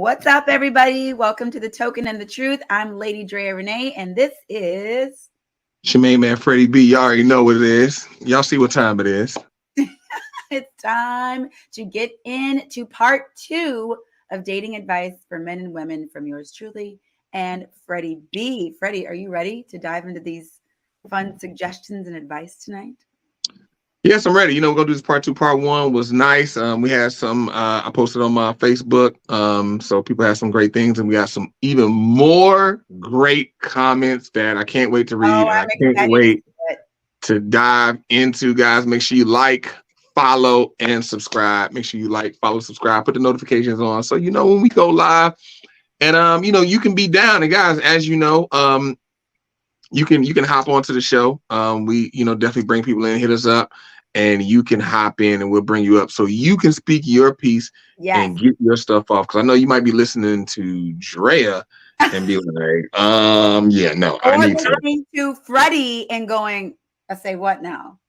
What's up, everybody? Welcome to The Token and the Truth. I'm Lady Drea Renee, and this is... It's your main man, Freddie B. Y'all already know what it is. Y'all see what time it is. It's time to get into part 2 of dating advice for men and women from yours truly and Freddie B. Freddie, are you ready to dive into these fun suggestions and advice tonight? Yes, I'm ready. We're gonna do this part 2. Part 1 was nice. We had some I posted on my Facebook. So people had some great things, and we got some even more great comments that I can't wait to read. Oh, and I can't wait to dive into, guys. Make sure you like, follow, and subscribe. Make sure you like, follow, subscribe, put the notifications on so you know when we go live. And you can be down. And guys, as you know, you can hop onto the show. We definitely bring people in, hit us up, and you can hop in and we'll bring you up so you can speak your piece and get your stuff off. Because I know you might be listening to Drea and be like, I need to. Listening to Freddie and going, I say what now?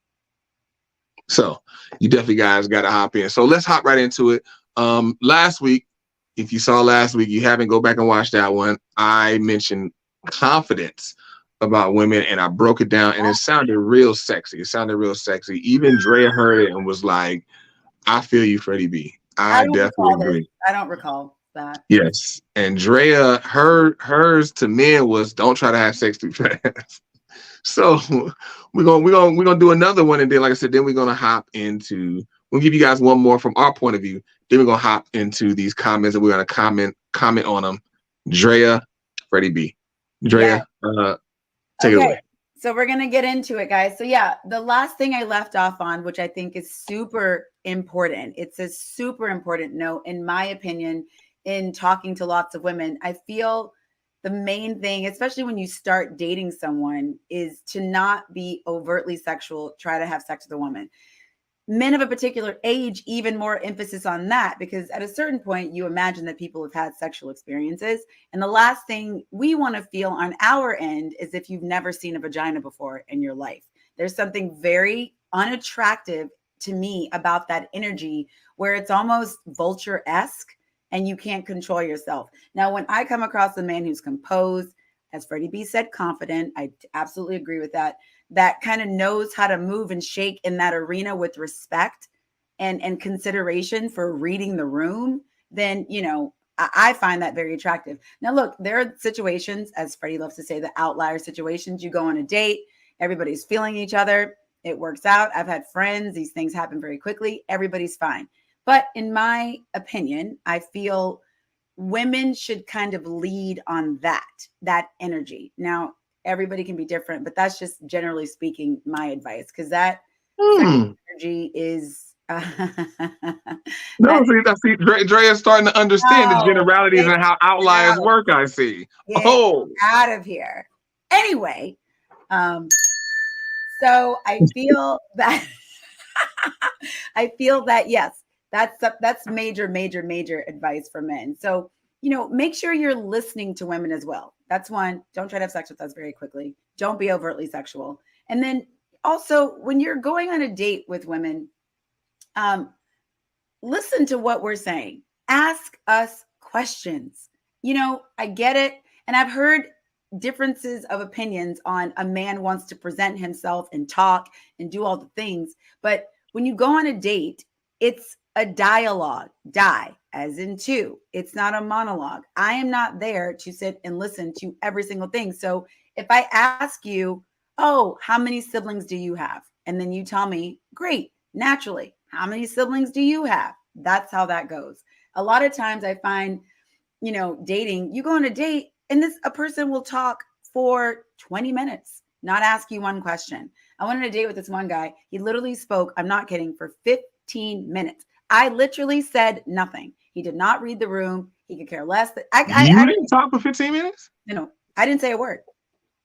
So you definitely guys got to hop in. So let's hop right into it. Last week, if you saw last week, you haven't, go back and watch that one. I mentioned confidence about women, and I broke it down, and it sounded real sexy. Even Drea heard it and was like, I feel you, Freddie B. I definitely agree. I don't recall that. Yes. And Drea, hers to men was, don't try to have sex too fast. So we're gonna do another one, and then, like I said, then we're gonna hop into, we'll give you guys one more from our point of view. Then we're gonna hop into these comments, and we're gonna comment on them. Drea, Freddie B. Drea, take it away. So we're going to get into it, guys. So yeah, the last thing I left off on, which I think is super important. It's a super important note, in my opinion, in talking to lots of women. I feel the main thing, especially when you start dating someone, is to not be overtly sexual, try to have sex with a woman. Men of a particular age, even more emphasis on that, because at a certain point, you imagine that people have had sexual experiences. And the last thing we want to feel on our end is if you've never seen a vagina before in your life. There's something very unattractive to me about that energy where it's almost vulture-esque and you can't control yourself. Now, when I come across a man who's composed, as Freddie B said, confident, I absolutely agree with that, that kind of knows how to move and shake in that arena with respect and consideration for reading the room, then, I find that very attractive. Now, look, there are situations, as Freddie loves to say, the outlier situations. You go on a date, everybody's feeling each other, it works out. I've had friends, these things happen very quickly, everybody's fine. But in my opinion, I feel women should kind of lead on that energy. Now, everybody can be different, but that's just generally speaking my advice, because that energy is see Drea's starting to understand the generalities and how outliers work. I see. Out of here. Anyway, so I feel that yes, that's major advice for men. So, make sure you're listening to women as well. That's one. Don't try to have sex with us very quickly. Don't be overtly sexual. And then also, when you're going on a date with women, listen to what we're saying. Ask us questions. I get it. And I've heard differences of opinions on a man wants to present himself and talk and do all the things. But when you go on a date, it's a dialogue, as in two. It's not a monologue. I am not there to sit and listen to every single thing. So if I ask you, how many siblings do you have? And then you tell me, great, naturally, how many siblings do you have? That's how that goes. A lot of times I find, dating, you go on a date and a person will talk for 20 minutes, not ask you one question. I went on a date with this one guy. He literally spoke, I'm not kidding, for 15 minutes. I literally said nothing. He did not read the room. He could care less. You didn't talk for 15 minutes? No, I didn't say a word.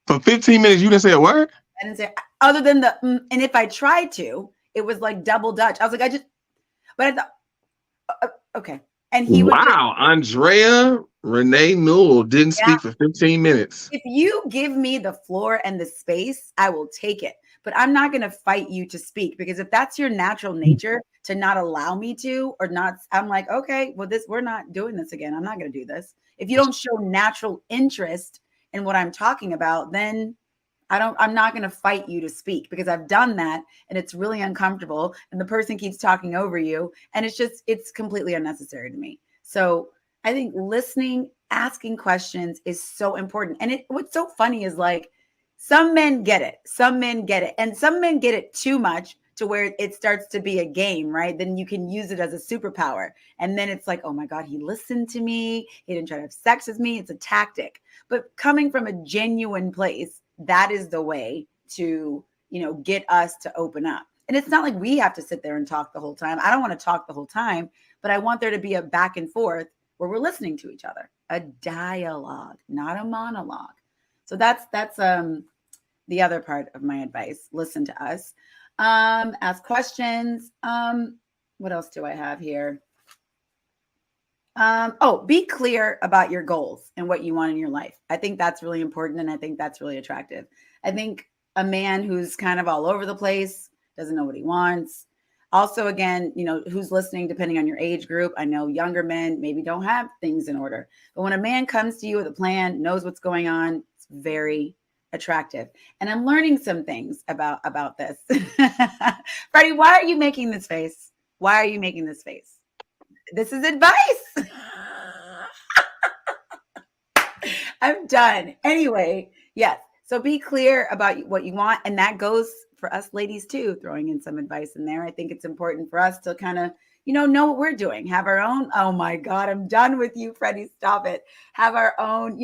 For 15 minutes, you didn't say a word? I didn't say, other than and if I tried to, it was like double Dutch. I was like, but I thought, okay. And he Andrea Renee Newell didn't speak for 15 minutes. If you give me the floor and the space, I will take it. but I'm not going to fight you to speak, because if that's your natural nature to not allow me to, or not, I'm like, okay, well, we're not doing this again. I'm not going to do this. If you don't show natural interest in what I'm talking about, then I'm not going to fight you to speak, because I've done that and it's really uncomfortable and the person keeps talking over you and it's completely unnecessary to me. So I think listening, asking questions is so important. And what's so funny is, like, some men get it. Some men get it. And some men get it too much to where it starts to be a game, right? Then you can use it as a superpower. And then it's like, oh my God, he listened to me. He didn't try to have sex with me. It's a tactic. But coming from a genuine place, that is the way to, get us to open up. And it's not like we have to sit there and talk the whole time. I don't want to talk the whole time, but I want there to be a back and forth where we're listening to each other, a dialogue, not a monologue. So that's the other part of my advice. Listen to us. Ask questions. What else do I have here? Be clear about your goals and what you want in your life. I think that's really important. And I think that's really attractive. I think a man who's kind of all over the place, doesn't know what he wants. Also, again, who's listening, depending on your age group. I know younger men maybe don't have things in order, but when a man comes to you with a plan, knows what's going on, it's very attractive. And I'm learning some things about this. Freddie, why are you making this face? Why are you making this face? This is advice. I'm done. Anyway, yes. So be clear about what you want. And that goes for us ladies too, throwing in some advice in there. I think it's important for us to kind of, know what we're doing. Have our own, oh my God, I'm done with you, Freddie. Stop it. Have our own,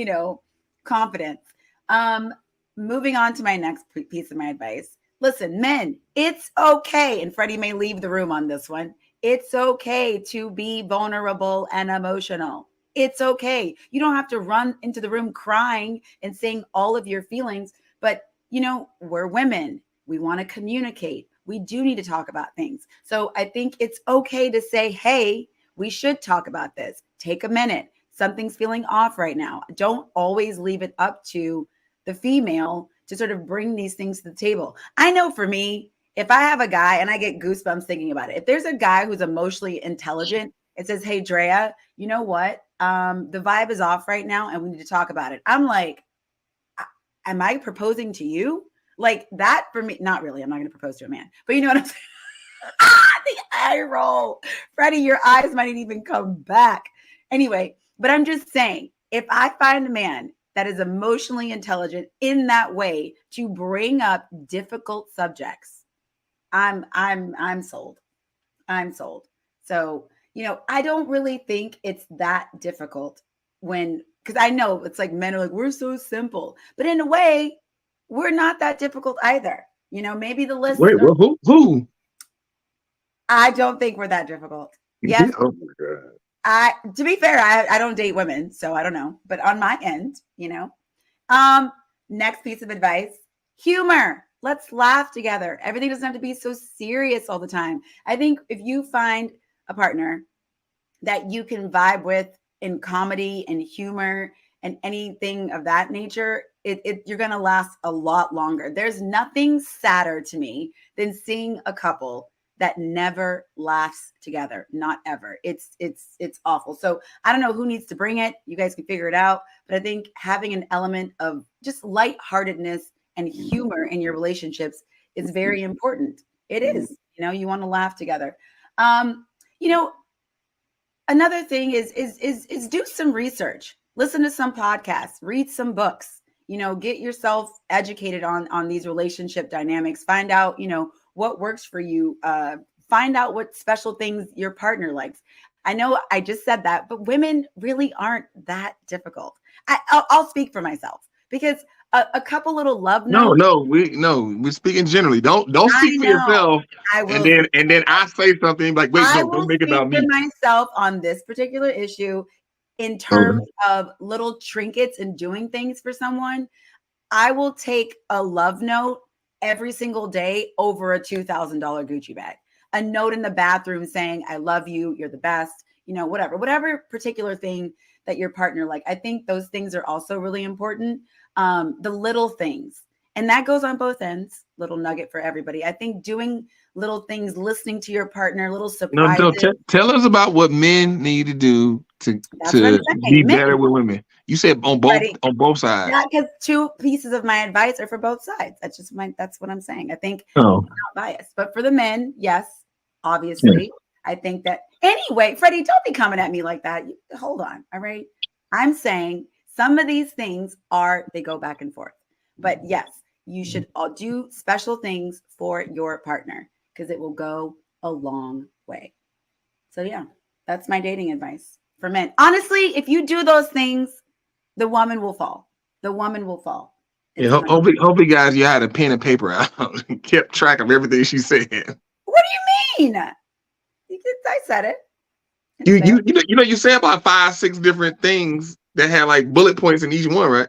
confidence. Moving on to my next piece of my advice. Listen, men, it's okay. And Freddie may leave the room on this one. It's okay to be vulnerable and emotional. It's okay. You don't have to run into the room crying and saying all of your feelings, but we're women. We want to communicate. We do need to talk about things. So I think it's okay to say, hey, we should talk about this. Take a minute. Something's feeling off right now. Don't always leave it up to the female to sort of bring these things to the table. I know for me, if I have a guy, and I get goosebumps thinking about it, if there's a guy who's emotionally intelligent, it says, hey, Drea, you know what? The vibe is off right now and we need to talk about it. I'm like, am I proposing to you? Like that for me? Not really. I'm not going to propose to a man, but you know what I'm saying? The eye roll. Freddie, your eyes might even come back. Anyway, but I'm just saying, if I find a man that is emotionally intelligent in that way to bring up difficult subjects, I'm sold. I'm sold. So, I don't really think it's that difficult because I know it's like men are like, we're so simple, but in a way, we're not that difficult either. Maybe the listener. Wait, well, who? I don't think we're that difficult. Yes. Oh my God. To be fair, I don't date women, so I don't know. But on my end, next piece of advice, humor. Let's laugh together. Everything doesn't have to be so serious all the time. I think if you find a partner that you can vibe with in comedy and humor and anything of that nature, you're going to last a lot longer. There's nothing sadder to me than seeing a couple that never laughs together. Not ever. It's awful. So I don't know who needs to bring it. You guys can figure it out. But I think having an element of just lightheartedness and humor in your relationships is very important. It is. You want to laugh together. Another thing is do some research. Listen to some podcasts. Read some books. Get yourself educated on these relationship dynamics. Find out, what works for you. Find out what special things your partner likes. I know I just said that, but women really aren't that difficult. I'll speak for myself because a couple little love notes. We're speaking generally. Don't speak for yourself. I will, and then I say something like, wait, no, don't make it about me. I will speak for myself on this particular issue in terms of little trinkets and doing things for someone. I will take a love note every single day over a $2,000 Gucci bag. A note in the bathroom saying, I love you, you're the best, whatever particular thing that your partner like. I think those things are also really important. The little things. And that goes on both ends. Little nugget for everybody. I think doing little things, listening to your partner, little surprises. No, tell us about what men need to do to be better with women. You said on both sides. Yeah, because 2 pieces of my advice are for both sides. That's what I'm saying. I think I'm not biased, but for the men, yes, obviously. Yeah. I think that anyway, Freddie, don't be coming at me like that. Hold on. All right. I'm saying some of these things they go back and forth, but yes, you should all do special things for your partner because it will go a long way. So yeah, that's my dating advice for men. Honestly, if you do those things, the woman will fall. The woman will fall. Yeah, hopefully, guys, you had a pen and paper out and kept track of everything she said. What do you mean? I said it. You say about 5-6 different things that have like bullet points in each one, right?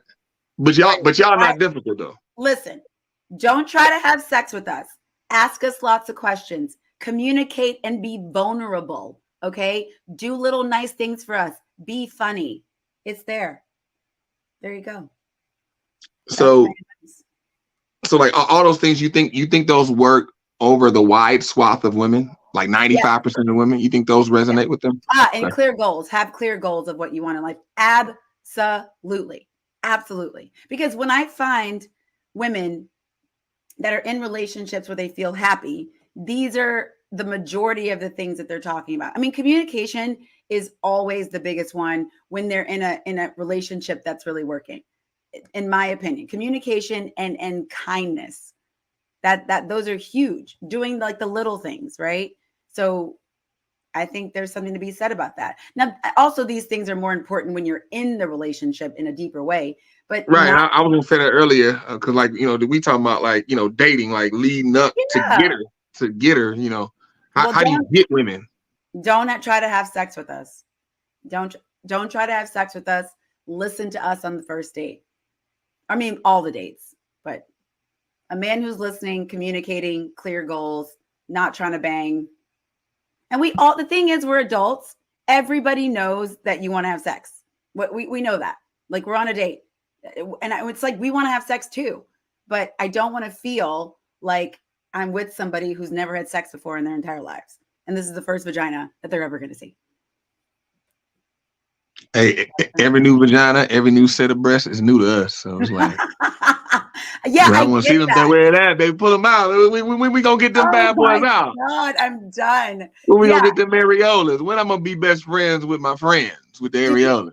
But y'all not difficult though. Listen, don't try to have sex with us. Ask us lots of questions. Communicate and be vulnerable. Okay, do little nice things for us. Be funny. It's there. There you go. So like all those things, you think those work over the wide swath of women, like 95% of women? You think those resonate with them? And clear goals. Have clear goals of what you want in life. Absolutely. Because when I find women that are in relationships where they feel happy, these are the majority of the things that they're talking about. I mean, communication is always the biggest one when they're in a relationship that's really working. In my opinion, communication and kindness, that those are huge. Doing like the little things, right? So I think there's something to be said about that. Now, also these things are more important when you're in the relationship in a deeper way. But right, I was gonna say that earlier because like we talking about like dating, like leading up to get her. How do you get women? Don't try to have sex with us. Don't try to have sex with us. Listen to us on the first date. I mean, all the dates, but a man who's listening, communicating, clear goals, not trying to bang. And the thing is, we're adults. Everybody knows that you want to have sex. We know that. Like, we're on a date. And it's like, we want to have sex too. But I don't want to feel like I'm with somebody who's never had sex before in their entire lives. And this is the first vagina that they're ever going to see. Hey, every new vagina, every new set of breasts is new to us. So it's like, I want to see them wear that. They pull them out. We gonna get them bad boys out. God, I'm done. When we gonna get them areolas? When I'm gonna be best friends with my friends with the areolas?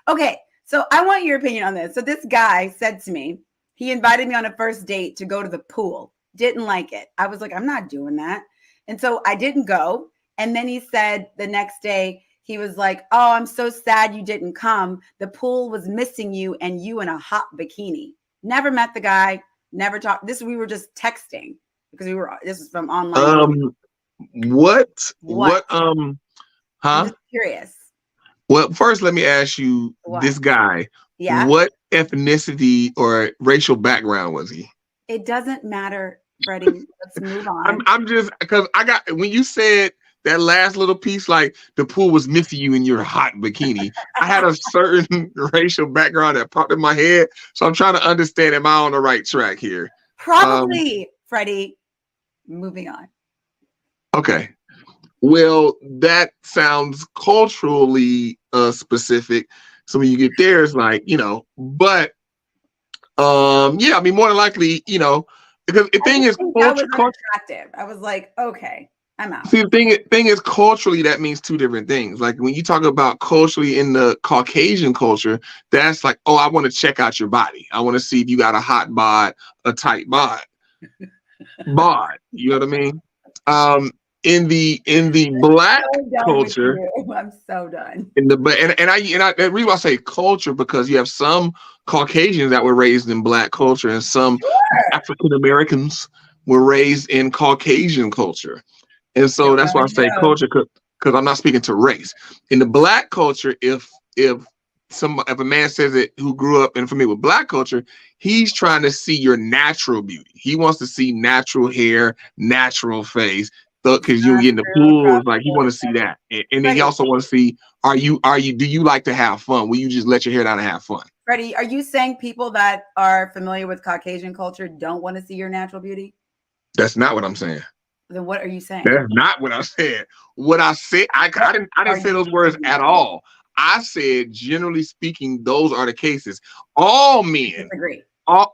Okay, so I want your opinion on this. So this guy said to me, he invited me on a first date to go to the pool. Didn't like it. I was like, I'm not doing that. And so I didn't go. And then he said the next day, he was like, oh, I'm so sad you didn't come. The pool was missing you and you in a hot bikini. Never met the guy, never talked. We were just texting because this was from online. What? I'm just curious. Well, first, let me ask you this guy. Yeah. What ethnicity or racial background was he? It doesn't matter, Freddie. Let's move on. I'm just, because when you said that last little piece, like the pool was missing you in your hot bikini, I had a certain racial background that popped in my head. So I'm trying to understand, am I on the right track here? Probably, Freddie. Moving on. Okay. Well, that sounds culturally specific. So when you get there, it's like, but I mean, more than likely, because the thing is, attractive. I was like, okay, I'm out. See, the thing is, culturally, that means two different things. Like when you talk about culturally in the Caucasian culture, that's like, oh, I want to check out your body. I want to see if you got a hot bod, a tight bod. You know what I mean? In the Black culture, I'm so done. The reason I say culture, because you have some Caucasians that were raised in Black culture and some African Americans were raised in Caucasian culture. And so that's why I say culture, because I'm not speaking to race. In the Black culture, if a man says it who grew up and familiar with Black culture, he's trying to see your natural beauty. He wants to see natural hair, natural face. Because you get in the pool, it's like he want to see that, and then he also want to see, do you like to have fun? Will you just let your hair down and have fun? Freddie, are you saying people that are familiar with Caucasian culture don't want to see your natural beauty? That's not what I'm saying. Then what are you saying? That's not what I said. What I said, I didn't say those words at all. I said, generally speaking, those are the cases. All men,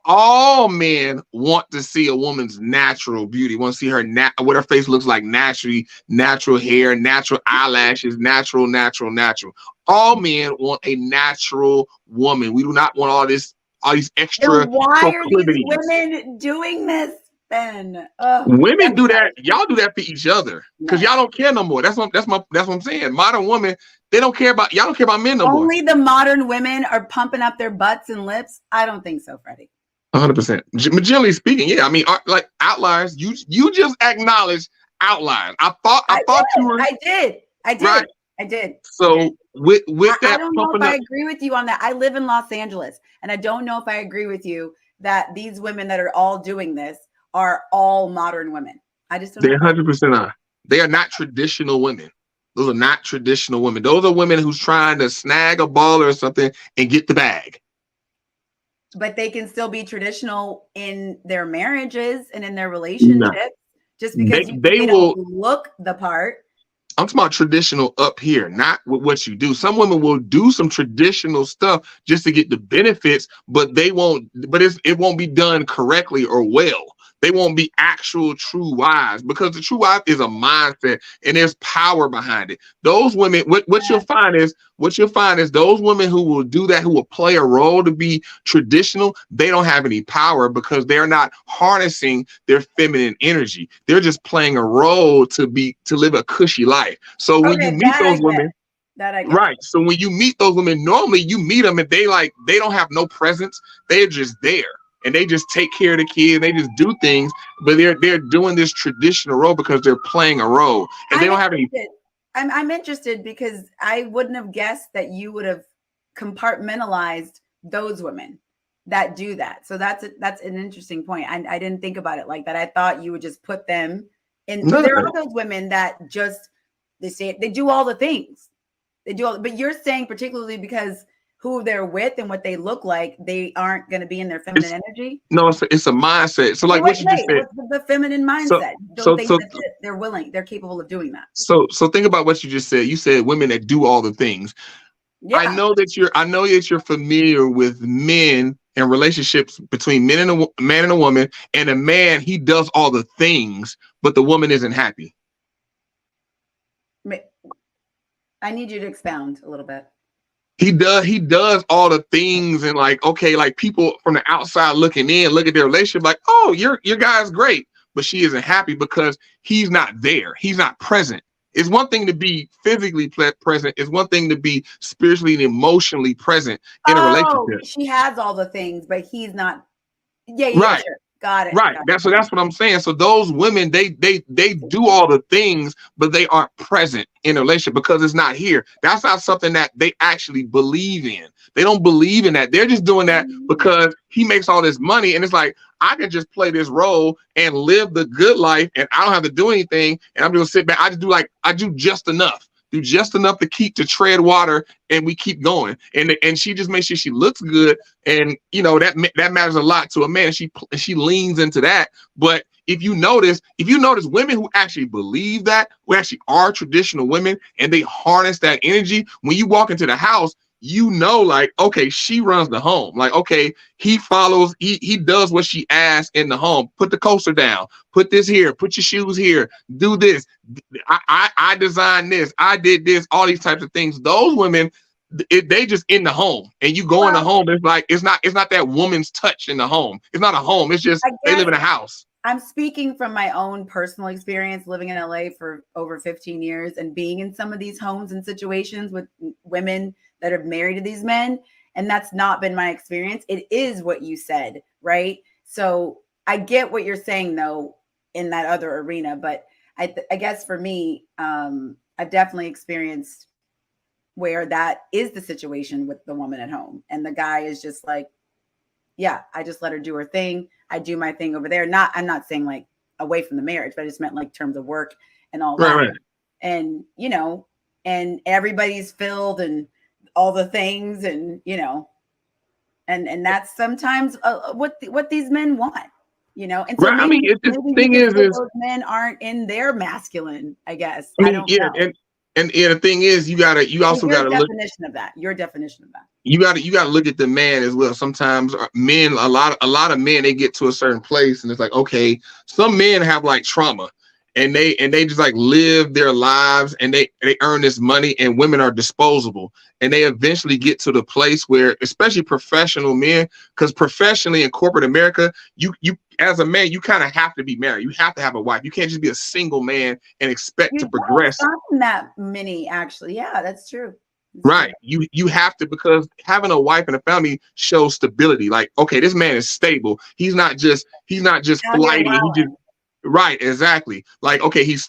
all men want to see a woman's natural beauty. Want to see her what her face looks like naturally, natural hair, natural eyelashes, natural. All men want a natural woman. We do not want all these extra. Then why are these women doing this? Ben, women do that. Y'all do that for each other because y'all don't care no more. That's what I'm saying. Modern women, they don't care about y'all. Don't care about men no more. Only the modern women are pumping up their butts and lips. I don't think so, Freddie. 100%. Generally speaking, yeah. I mean, like outliers. You just acknowledge outliers. I thought you were. I did. Right? I did. So with that, I don't know if I agree with you on that. I live in Los Angeles, and I don't know if I agree with you that these women that are all doing this are all modern women. I just don't know. They 100% are. They are not traditional women. Those are not traditional women. Those are women who's trying to snag a ball or something and get the bag. But they can still be traditional in their marriages and in their relationships, just because they don't look the part. I'm talking about traditional up here, not with what you do. Some women will do some traditional stuff just to get the benefits, but it won't be done correctly or well. They won't be actual true wives, because the true wife is a mindset and there's power behind it. Those women, what you'll find is those women who will do that, who will play a role to be traditional, they don't have any power because they're not harnessing their feminine energy. They're just playing a role to live a cushy life. So when you meet those women, right. So when you meet those women, normally you meet them and they don't have no presence. They're just there. And they just take care of the kid. They just do things, but they're doing this traditional role because they're playing a role, and they don't have any. I'm interested because I wouldn't have guessed that you would have compartmentalized those women that do that. So that's an interesting point. I didn't think about it like that. I thought you would just put them in. No. There are those women that just they do all the things. But you're saying particularly because who they're with and what they look like, they aren't going to be in their feminine energy. No, it's a mindset. So like what you just said, the feminine mindset. They're capable of doing that. So think about what you just said. You said women that do all the things. Yeah. I know that you're familiar with men and relationships between man and a woman, and a man, he does all the things, but the woman isn't happy. I need you to expound a little bit. He does all the things, and like people from the outside looking in, look at their relationship like, oh, your guy's great, but she isn't happy because he's not there. He's not present. It's one thing to be physically present. It's one thing to be spiritually and emotionally present in a relationship. She has all the things, but he's not. Yeah, right. Sure. Got it. Right. That's what I'm saying. So those women, they do all the things, but they aren't present in a relationship because it's not here. That's not something that they actually believe in. They don't believe in that. They're just doing that because he makes all this money, and it's like, I can just play this role and live the good life, and I don't have to do anything, and I'm just gonna sit back. I do just enough. Do just enough to tread water, and we keep going. And she just makes sure she looks good, and that matters a lot to a man. She leans into that. But if you notice women who actually believe that, who actually are traditional women, and they harness that energy, when you walk into the house, like, okay, she runs the home. Like, okay, he follows, he does what she asks in the home. Put the coaster down, put this here, put your shoes here, do this. I designed this, I did this, all these types of things. Those women, they just in the home, and you go in the home. It's like, it's not that woman's touch in the home. It's not a home. It's just they live in a house. I'm speaking from my own personal experience living in LA for over 15 years and being in some of these homes and situations with women that are married to these men. And that's not been my experience. It is what you said, right? So I get what you're saying though, in that other arena, but I guess for me, I've definitely experienced where that is the situation with the woman at home. And the guy is just like, yeah, I just let her do her thing. I do my thing over there. I'm not saying like away from the marriage, but I just meant like terms of work and all that. Right. And, and everybody's filled and all the things, and, And that's sometimes what these men want, you know. And so Right. I mean, the thing is those men aren't in their masculine, I guess. I mean, I don't know. And the thing is, you also gotta look. Definition of that. Your definition of that. You gotta look at the man as well. Sometimes men, a lot of men, they get to a certain place and it's like, okay, some men have like trauma and they just like live their lives and they earn this money, and women are disposable, and they eventually get to the place where, especially professional men, because professionally in corporate America, you as a man, you kind of have to be married. You have to have a wife. You can't just be a single man and expect to progress. Not that many, actually. Yeah, that's true. Right. You have to, because having a wife and a family shows stability. Like, okay, this man is stable. He's not just flighty. He just right, exactly. Like, okay, he's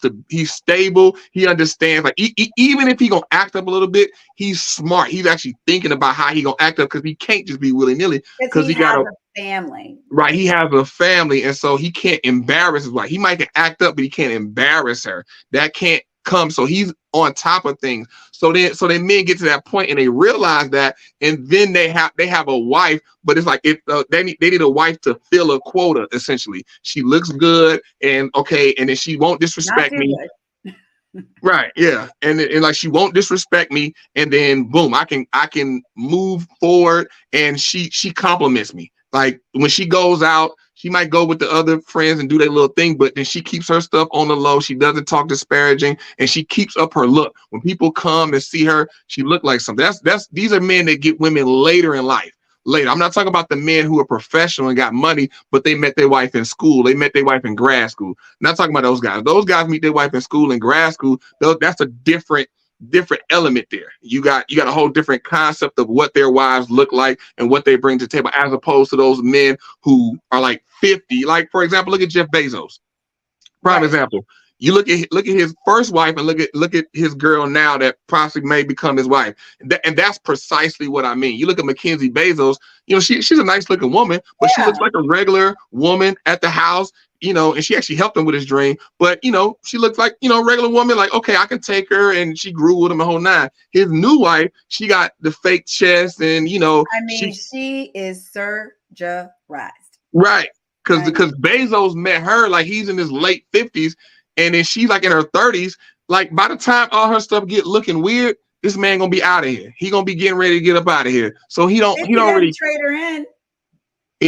stable. He understands. Like, even if he gonna act up a little bit, he's smart. He's actually thinking about how he gonna act up, because he can't just be willy nilly. Because he got a family. Right, he has a family, and so he can't embarrass his wife. He might act up, but he can't embarrass her. That can't come. So he's on top of things. So then men get to that point and they realize that, and then they have a wife, but it's like they need a wife to fill a quota. Essentially, she looks good and okay, and then she won't disrespect me. Right, yeah, and like she won't disrespect me, and then boom, I can move forward, and she compliments me. Like when she goes out, she might go with the other friends and do their little thing, but then she keeps her stuff on the low. She doesn't talk disparaging, and she keeps up her look. When people come and see her, she look like something. These are men that get women later in life. Later, I'm not talking about the men who are professional and got money, but they met their wife in school. They met their wife in grad school. I'm not talking about those guys. Those guys meet their wife in school and grad school. That's a different element there. You got a whole different concept of what their wives look like and what they bring to the table, as opposed to those men who are like 50. Like, for example, look at Jeff Bezos. Prime example. You look at his first wife and look at his girl now that possibly may become his wife. And that's precisely what I mean. You look at Mackenzie Bezos, you know, she's a nice looking woman, but she looks like a regular woman at the house, you know, and she actually helped him with his dream. But, you know, she looks like, you know, a regular woman, like, okay, I can take her, and she grew with him a whole nine. His new wife, she got the fake chest, and, you know. I mean, she is surgerized. Right. Because Bezos met her, like, he's in his late 50s, and then she's like in her 30s. Like, by the time all her stuff get looking weird, this man gonna be out of here. He gonna be getting ready to get up out of here. So he don't really trade her in.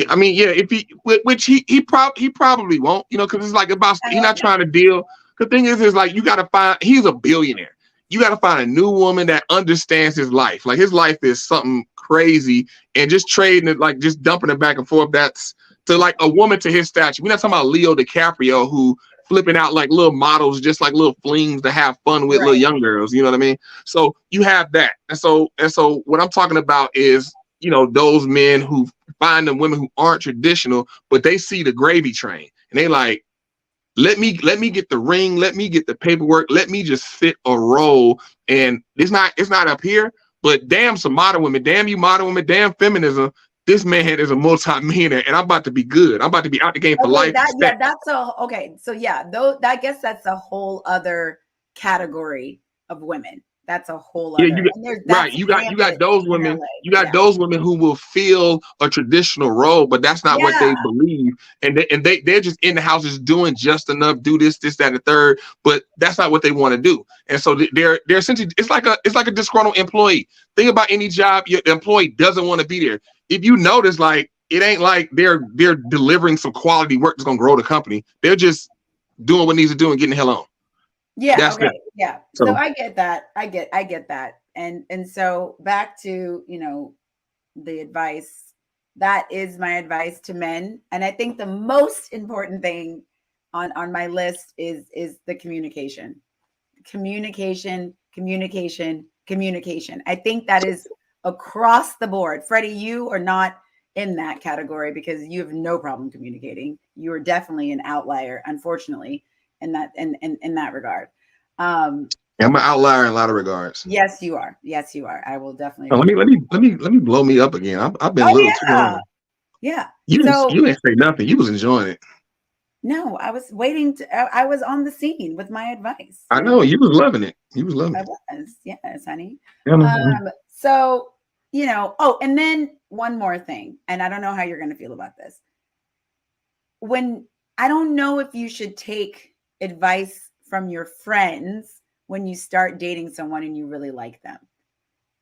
I mean, yeah, if he probably won't, you know, because it's like about he's not trying to deal. The thing is like, you gotta find, he's a billionaire. You gotta find a new woman that understands his life. Like, his life is something crazy, and just trading it, like just dumping it back and forth. That's to like a woman to his stature. We're not talking about Leo DiCaprio, who flipping out like little models, just like little flings to have fun with little young girls. You know what I mean? So you have that. And so what I'm talking about is, you know, those men who find them women who aren't traditional, but they see the gravy train and they like, let me get the ring, let me get the paperwork, let me just fit a role. And it's not up here, but damn some modern women, damn you modern women, damn feminism. This man is a multi-millionaire, and I'm about to be good. I'm about to be out the game for life. So I guess that's a whole other category of women. That's a whole other. You got those women. You got those women who will fill a traditional role, but that's not what they believe, and they're just in the house just doing just enough, do this, that, and the third, but that's not what they want to do. And so they're essentially, it's like a disgruntled employee. Think about any job, your employee doesn't want to be there. If you notice, like, it ain't like they're delivering some quality work that's gonna grow the company. They're just doing what needs to do and getting the hell on. Yeah. Yeah. So I get that. I get that. And so back to, you know, the advice, that is my advice to men. And I think the most important thing on my list is the communication. Communication. I think that is across the board. Freddie, you are not in that category because you have no problem communicating. You are definitely an outlier, unfortunately, in that regard. I'm an outlier in a lot of regards. Yes, you are. I will definitely. Let me blow me up again. I've been a little too long. Yeah. You didn't say nothing. You was enjoying it. No, I was waiting I was on the scene with my advice. I know you was loving it. You was loving it. I was, yes, honey. Yeah, so, you know, and then one more thing, and I don't know how you're going to feel about this. I don't know if you should take advice from your friends when you start dating someone and you really like them.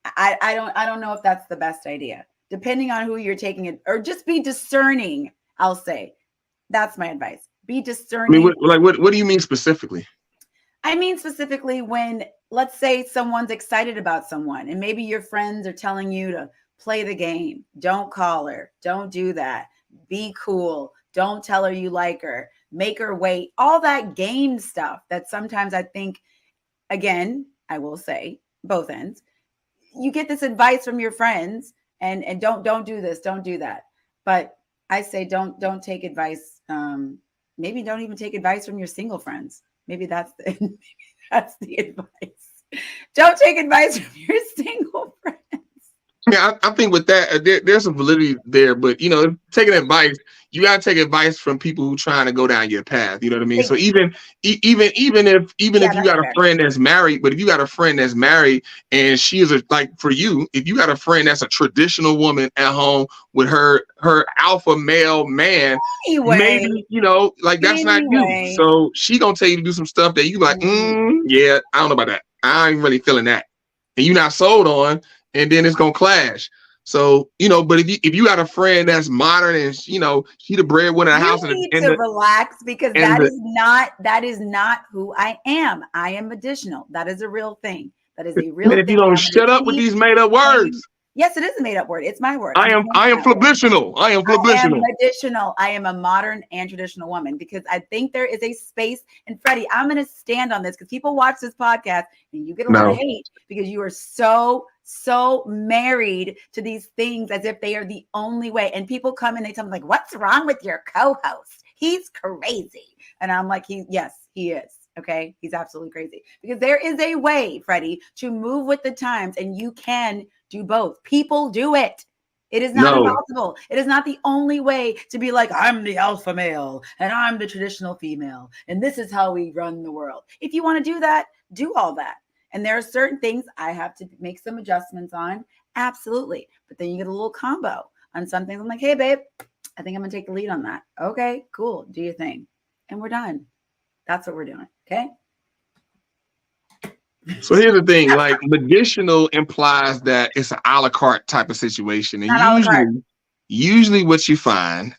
I don't know if that's the best idea. Depending on who you're taking it, or just be discerning. I'll say that's my advice. Be discerning. I mean, what do you mean specifically? I mean specifically when, let's say, someone's excited about someone, and maybe your friends are telling you to play the game. Don't call her. Don't do that. Be cool. Don't tell her you like her. Make her wait. All that game stuff that sometimes I think, again, I will say both ends. You get this advice from your friends, and don't do this, don't do that. But I say don't take advice. Maybe don't even take advice from your single friends. Maybe that's the advice. Don't take advice from your single friends. Yeah, I think with that, there's some validity there, but taking advice, you gotta take advice from people who trying to go down your path. You know what I mean? So even if you got a friend that's married, but if you got a friend that's married and she is like for you, if you got a friend that's a traditional woman at home with her alpha male man, maybe that's not you. So she gonna tell you to do some stuff that you like. Yeah, I don't know about that. I ain't really feeling that, and you not sold on. And then it's gonna clash. So but if you got a friend that's modern and she the breadwinner in the house, you need to relax, because that is not who I am. I am additional. That is a real thing. That is a real thing. If you don't shut up with these made up words. Yes, it is a made up word. It's my word. I am traditional. I am additional. I am a modern and traditional woman, because I think there is a space. And Freddie, I'm going to stand on this, because people watch this podcast and you get a lot of hate because you are so married to these things as if they are the only way. And people come and they tell me like, what's wrong with your co-host? He's crazy. And I'm like, yes, he is. Okay. He's absolutely crazy, because there is a way, Freddie, to move with the times, and you can do both. People do it. It is not impossible. It is not the only way to be like, I'm the alpha male and I'm the traditional female, and this is how we run the world. If you want to do that, do all that. And there are certain things I have to make some adjustments on. Absolutely. But then you get a little combo on some things. I'm like, hey, babe, I think I'm going to take the lead on that. Okay, cool. Do your thing. And we're done. That's what we're doing. Okay. So here's the thing, like medicinal implies that it's an a la carte type of situation. And usually what you find,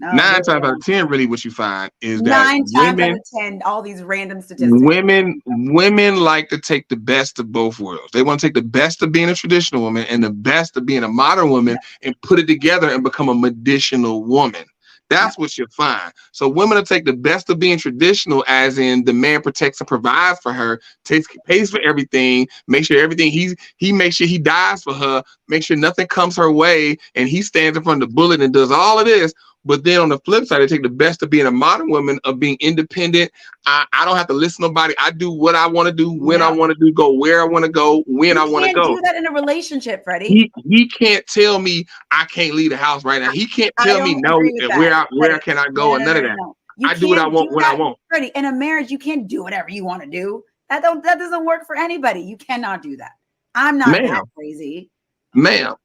9 times out of 10, really what you find is that 9 times out of 10, all these random statistics. Women like to take the best of both worlds. They want to take the best of being a traditional woman and the best of being a modern woman and put it together and become a medicinal woman. That's what you find. So women will take the best of being traditional, as in the man protects and provides for her, pays for everything, make sure everything he makes sure he dies for her, make sure nothing comes her way, and he stands in front of the bullet and does all of this. But then on the flip side, they take the best of being a modern woman, of being independent. I don't have to listen to nobody. I do what I want to do, when I want to do, go where I want to go, when I want to go. You can't do that in a relationship, Freddie. He can't tell me I can't leave the house right now. He can't tell me no, where can I go, and none of that. I do what I want when I want. Freddie, in a marriage, you can't do whatever you want to do. That doesn't work for anybody. You cannot do that. I'm not that crazy. Ma'am.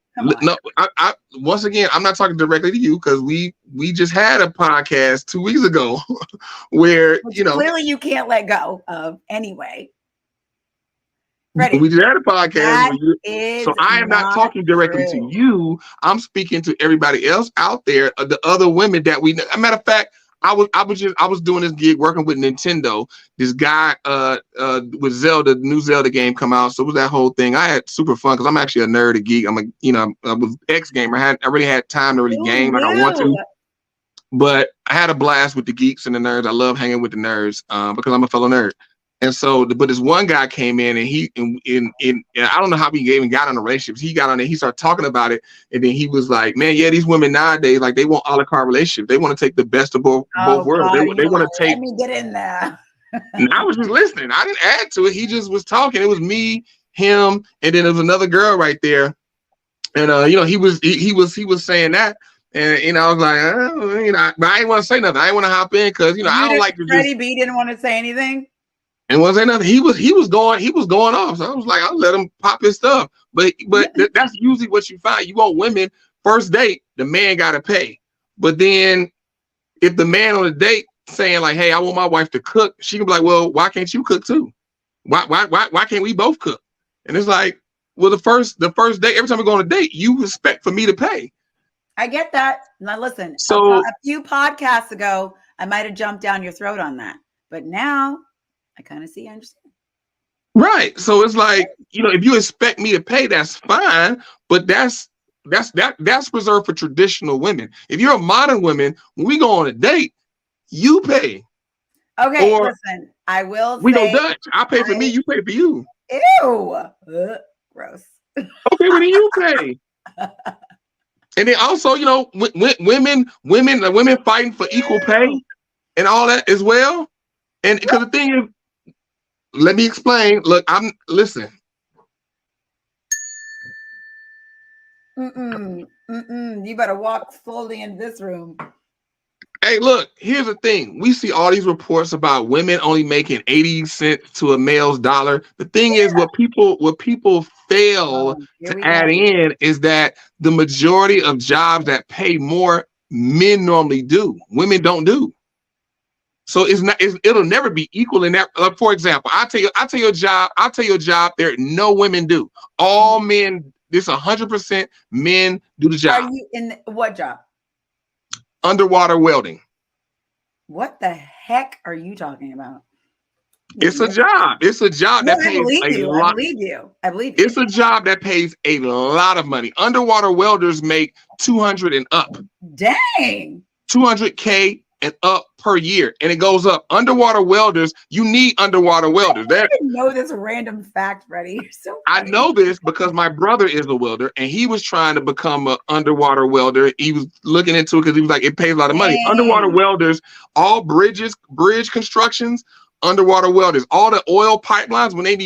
No, I once again, I'm not talking directly to you, because we just had a podcast 2 weeks ago where clearly you can't let go of anyway. Freddie, we just had a podcast. So I am not talking directly to you. I'm speaking to everybody else out there, the other women that we know. As a matter of fact, I was doing this gig working with Nintendo. This guy with Zelda, the new Zelda game come out. So it was that whole thing. I had super fun, because I'm actually a nerd, a geek. I was ex-gamer. I really had time to really game like I want to. But I had a blast with the geeks and the nerds. I love hanging with the nerds because I'm a fellow nerd. And so, but this one guy came in, and I don't know how he even got on the relationships. He got on there, he started talking about it, and then he was like, "Man, yeah, these women nowadays, like, they want a la carte relationships. They want to take the best of both worlds. They want to take." Let me get in there. And I was just listening. I didn't add to it. He just was talking. It was me, him, and then there was another girl right there. And he was saying that. And I was like, but I didn't want to say nothing. I didn't want to hop in, because I don't like to. Freddie B didn't want to say anything. And wasn't nothing. He was going off. So I was like, I'll let him pop his stuff. But that's usually what you find. You want women first date, the man got to pay. But then if the man on the date saying like, hey, I want my wife to cook, she can be like, well, why can't you cook too? Why can't we both cook? And it's like, well, the first date, every time we go on a date, you expect for me to pay. I get that. Now listen, so a few podcasts ago, I might have jumped down your throat on that, but now I kind of see, I understand. Right. So it's like, you know, if you expect me to pay, that's fine, but that's reserved for traditional women. If you're a modern woman, when we go on a date, you pay. Okay, or listen, I will we go Dutch. I pay for me, you pay for you. Ew. Gross. Okay, well then you pay. And then also, you know, women fighting for equal pay and all that as well. And because the thing is, let me explain. Look, listen. You better walk slowly in this room. Hey, look, here's the thing. We see all these reports about women only making 80 cents to a male's dollar. The thing is, what people fail to add in is that the majority of jobs that pay more, men normally do. Women don't do. So it'll never be equal in that. For example, I'll tell you a job there no women do. All men, this 100% men do the job. Are you in what job? Underwater welding. What the heck are you talking about? It's a job. It's a job that pays a lot. I believe you. It's a job that pays a lot of money. Underwater welders make 200 and up. Dang. 200K and up per year, and it goes up. Underwater welders, you need underwater welders. I didn't know this random fact, Freddie. You're so funny. I know this because my brother is a welder, and he was trying to become an underwater welder. He was looking into it because he was like, it pays a lot of money. Underwater welders, all bridge constructions, underwater welders, all the oil pipelines when they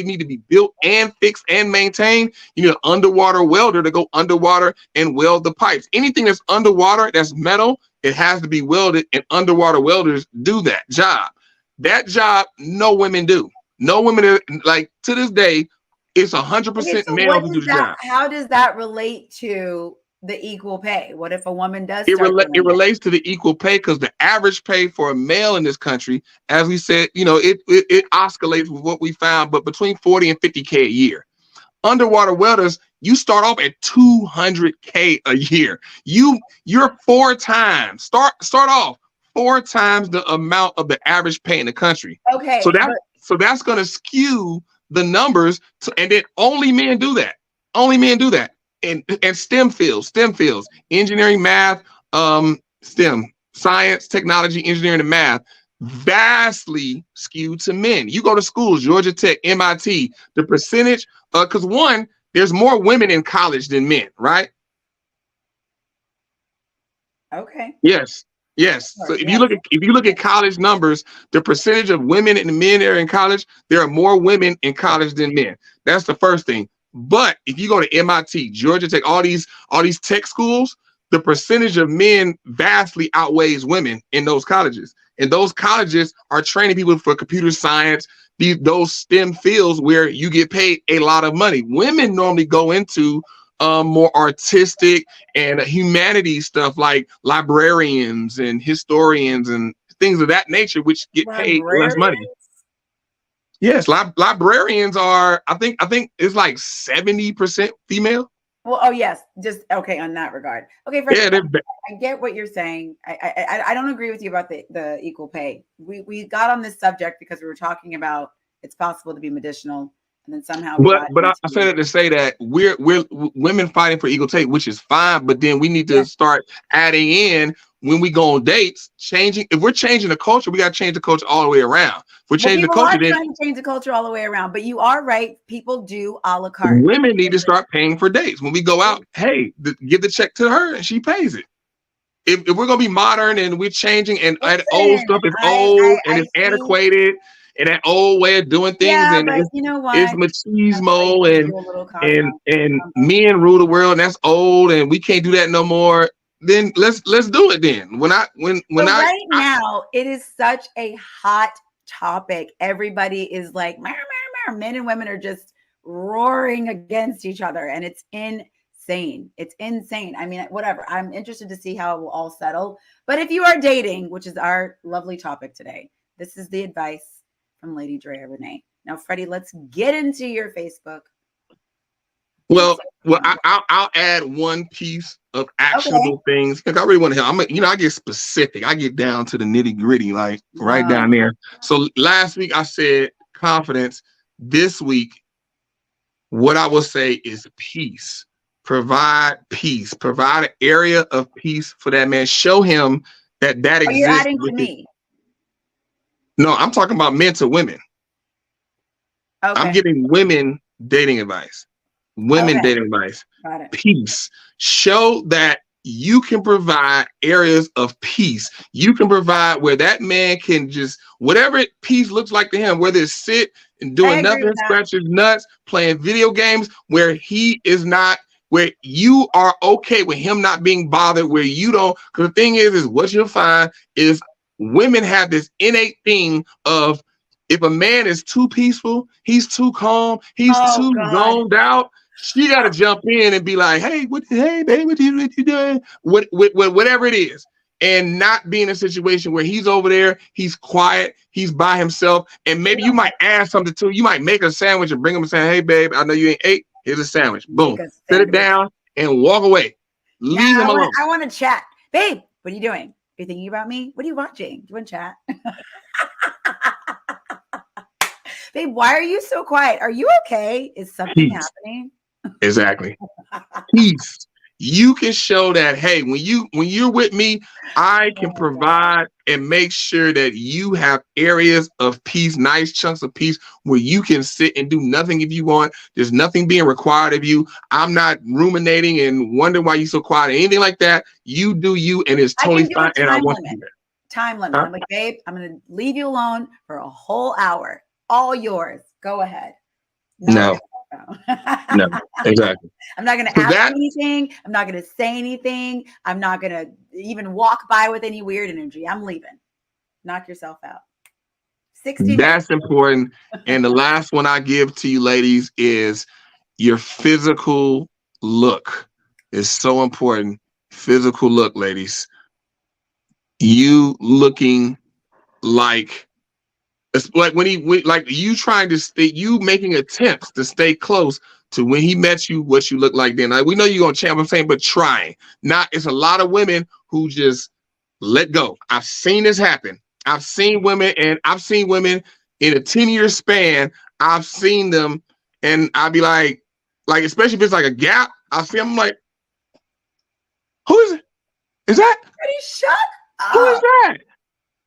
need to be built and fixed and maintained, you need an underwater welder to go underwater and weld the pipes. Anything that's underwater, that's metal, it has to be welded, and underwater welders do that job. That job, no women do. No women are, like, to this day, it's 100% male who do the job. How does that relate to the equal pay? What if a woman does? It relates to the equal pay because the average pay for a male in this country, as we said, you know, it oscillates with what we found, but between 40 and 50K a year. Underwater welders, you start off at 200K a year. You're four times start off 4 times the amount of the average pay in the country. Okay. So that's going to skew the numbers. And then only men do that. Only men do that. And STEM fields, engineering, math, STEM, science, technology, engineering, and math, vastly skewed to men. You go to schools, Georgia Tech, MIT, the percentage, because one, there's more women in college than men, right? Okay. Yes. So if you look at college numbers, the percentage of women and men that are in college, there are more women in college than men. That's the first thing. But if you go to MIT, Georgia Tech, all these tech schools, the percentage of men vastly outweighs women in those colleges. And those colleges are training people for computer science, those STEM fields where you get paid a lot of money. Women normally go into more artistic and humanities stuff like librarians and historians and things of that nature, which get paid less money. Yes, librarians are, I think it's like 70% female. Well, oh yes, just okay on that regard. Okay, Freddie, I get what you're saying. I don't agree with you about the equal pay. We got on this subject because we were talking about it's possible to be medicinal, and then somehow. But I say that to say that we're women fighting for equal pay, which is fine. But then we need to start adding in when we go on dates, changing. If we're changing the culture, we got to change the culture all the way around. If we're changing the culture, then trying to change the culture all the way around. But you are right. People do a la carte. Women need to start paying for dates. When we go out, hey, give the check to her and she pays it. If we're gonna be modern and we're changing and that old stuff is old and it's antiquated and that old way of doing things, and you know what? It's machismo and men rule the world and that's old and we can't do that no more. Then let's do it then. Right now it is such a hot topic. Everybody is like, men and women are just roaring against each other, and it's insane. It's insane. I mean, whatever. I'm interested to see how it will all settle. But if you are dating, which is our lovely topic today, this is the advice from Lady Drea Renee. Now, Freddie, let's get into your Facebook. Well, I'll add one piece of actionable things because I really want to help. I get specific. I get down to the nitty gritty, like right down there. So last week I said confidence. This week, what I will say is peace. Provide peace. Provide an area of peace for that man. Show him that exists. You're adding to me. No, I'm talking about men to women. Okay. I'm giving women dating advice. Women dating advice. Got it. Peace. Show that you can provide areas of peace. You can provide where that man can just, whatever peace looks like to him, whether it's sit and doing nothing, scratch his nuts, playing video games, where he is not, where you are okay with him not being bothered, where you don't. Because the thing is what you'll find is women have this innate thing of, if a man is too peaceful, he's too calm, he's too zoned out, she got to jump in and be like, hey, baby, what you doing? Whatever it is. And not be in a situation where he's over there, he's quiet, he's by himself. And maybe you might add something to, you might make a sandwich and bring him and say, hey, babe, I know you ain't ate. Here's a sandwich. Boom. Sit it down and walk away. Leave him alone. I want to chat. Babe, what are you doing? Are you thinking about me? What are you watching? Do you want to chat? Babe, why are you so quiet? Are you okay? Is something happening? Exactly. Peace. You can show that, hey, when you're with me, I can provide and make sure that you have areas of peace, nice chunks of peace where you can sit and do nothing if you want. There's nothing being required of you. I'm not ruminating and wondering why you're so quiet or anything like that. You do you, and it's totally fine. And I want you there. Time limit. I'm like, babe, I'm going to leave you alone for a whole hour. All yours. Go ahead. No, exactly. I'm not going to ask anything. I'm not going to say anything. I'm not going to even walk by with any weird energy. I'm leaving. Knock yourself out. 60 That's important. And the last one I give to you ladies is your physical look is so important. Physical look, ladies. You looking like, it's like like you trying to stay, you making attempts to stay close to when he met you, what you look like then. Like, we know you're gonna change, I'm saying, but trying. Not, it's a lot of women who just let go. I've seen this happen. I've seen women in a 10-year span. I've seen them, and I'll be like, especially if it's like a gap, I see them, I'm like, who is it? Is that? Freddie, shut up. Who is that?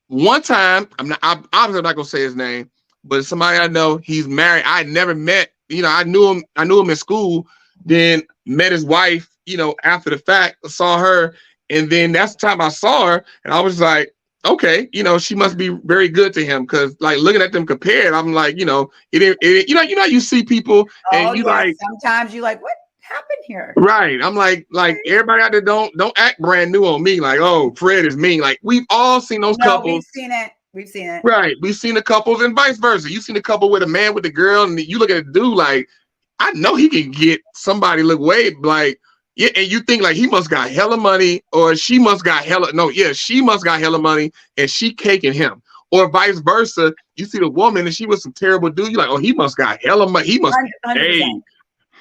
One time, I'm obviously not gonna say his name, but somebody I know, he's married. I never met, I knew him in school, then met his wife, after the fact, saw her, and then that's the time I saw her, and I was like, okay, she must be very good to him, because like looking at them compared, I'm like, you see people and like, sometimes you like, what happened here? Right. I'm like everybody out there don't act brand new on me. Like, oh, Fred is mean. Like, we've all seen those couples. We've seen it. Right. We've seen the couples and vice versa. You've seen a couple with a man with a girl, and you look at a dude like, I know he can get somebody look way like, yeah, and you think like he must got hella money, or she must got she must got hella money and she caking him. Or vice versa. You see the woman and she was some terrible dude. You're like, oh, he must got hella money. He must 100%. Hey,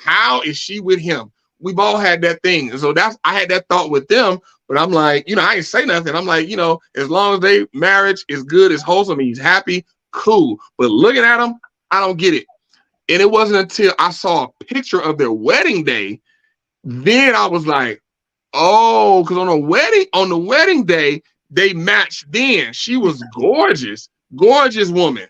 how is she with him? We've all had that thing. And so I had that thought with them, but I'm like, I ain't say nothing. I'm like, as long as they marriage is good, it's wholesome, he's happy, cool. But looking at them, I don't get it. And it wasn't until I saw a picture of their wedding day, then I was like, oh, because on the wedding day, they matched then. She was gorgeous woman.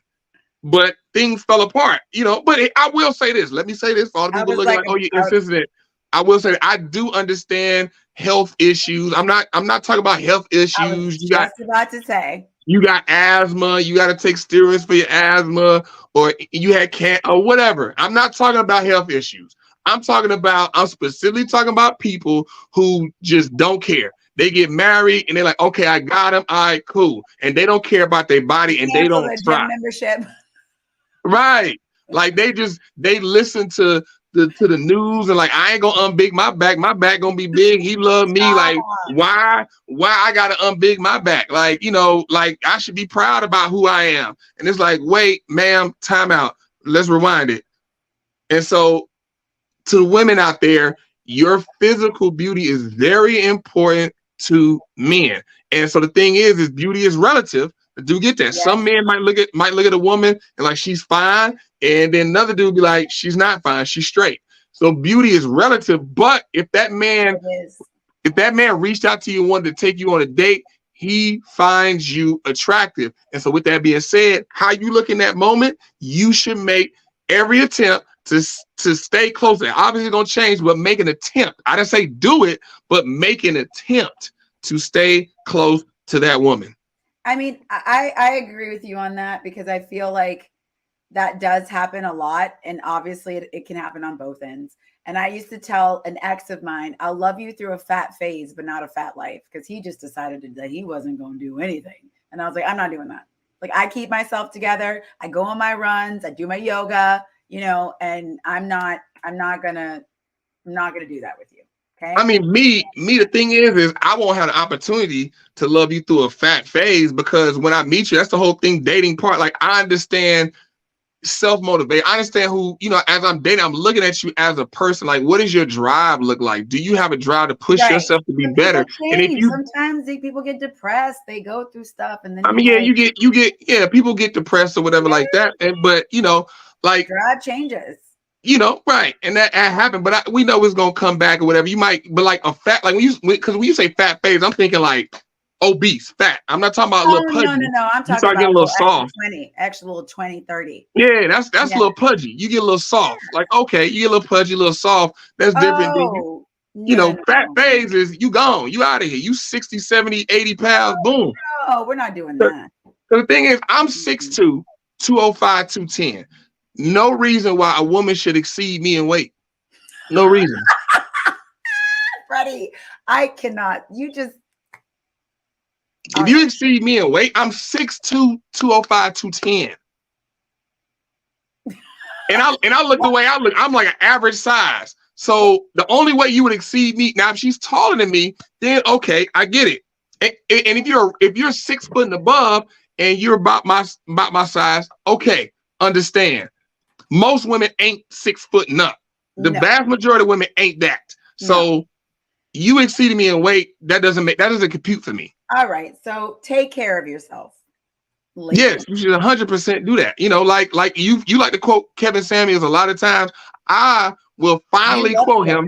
But things fell apart, But I will say this. Let me say this for all the people looking like, oh, you're insensitive. I will say that I do understand health issues. I'm not talking about health issues. I was just about to say. You got asthma. You got to take steroids for your asthma, or you had or whatever. I'm not talking about health issues. I'm specifically talking about people who just don't care. They get married and they're like, okay, I got him. All right, cool. And they don't care about their body and they don't try. Membership. Right. Like they listen to to the news and like I ain't gonna unbig my back. My back gonna be big. He love me. Like why I gotta unbig my back? Like, you know, like I should be proud about who I am. And it's like, wait, ma'am, time out. Let's rewind it. And so to the women out there, your physical beauty is very important to men. And so the thing is beauty is relative. I do get that. Yes. Some men might look at a woman and like she's fine, and then another dude be like, she's not fine, she's straight. So beauty is relative. But if that man reached out to you and wanted to take you on a date, he finds you attractive. And so with that being said, how you look in that moment, you should make every attempt to stay close. It obviously gonna change, but make an attempt. I didn't say do it, but make an attempt to stay close to that woman. I mean, I agree with you on that because I feel like that does happen a lot. And obviously it can happen on both ends. And I used to tell an ex of mine, I'll love you through a fat phase, but not a fat life. Because he just decided that he wasn't going to do anything. And I was like, I'm not doing that. Like, I keep myself together. I go on my runs. I do my yoga, you know, and I'm not gonna do that with you. Okay. I mean, me, the thing is I won't have the opportunity to love you through a fat phase because when I meet you, that's the whole thing, dating part. Like, I understand self-motivate. I understand who, you know, as I'm dating, I'm looking at you as a person. Like, what does your drive look like? Do you have a drive to push yourself to be better? And if you sometimes people get depressed, they go through stuff, and then I mean, yeah, like, you get people get depressed or whatever like that. But you know, like drive changes. You know, right, and that happened, but we know it's gonna come back or whatever. You might, but like a fat, like when you say fat phase, I'm thinking like obese, fat. I'm not talking about a little pudgy. No. I'm talking about getting a little soft. 20, actually, little 20, 30. Yeah, that's a little pudgy. You get a little soft. Like, okay, you get a little pudgy, a little soft. That's different than you know, fat phase is you gone. You out of here. You 60, 70, 80 pounds. Boom. No, we're not doing that. So the thing is, I'm 6'2", 205, 210. No reason why a woman should exceed me in weight. No reason. Freddie, I cannot. You just. If you exceed me in weight, I'm 6'2", 205, 210. And I look the way I look. I'm like an average size. So the only way you would exceed me, now if she's taller than me, then okay, I get it. And if you're 6 foot and above and you're about my size, okay, understand. Most women ain't 6 foot and up. The vast majority of women ain't that. So you exceeding me in weight, that doesn't compute for me. All right. So take care of yourself. Later. Yes, you should 100% do that. You know, like you like to quote Kevin Samuels a lot of times. I will finally quote him.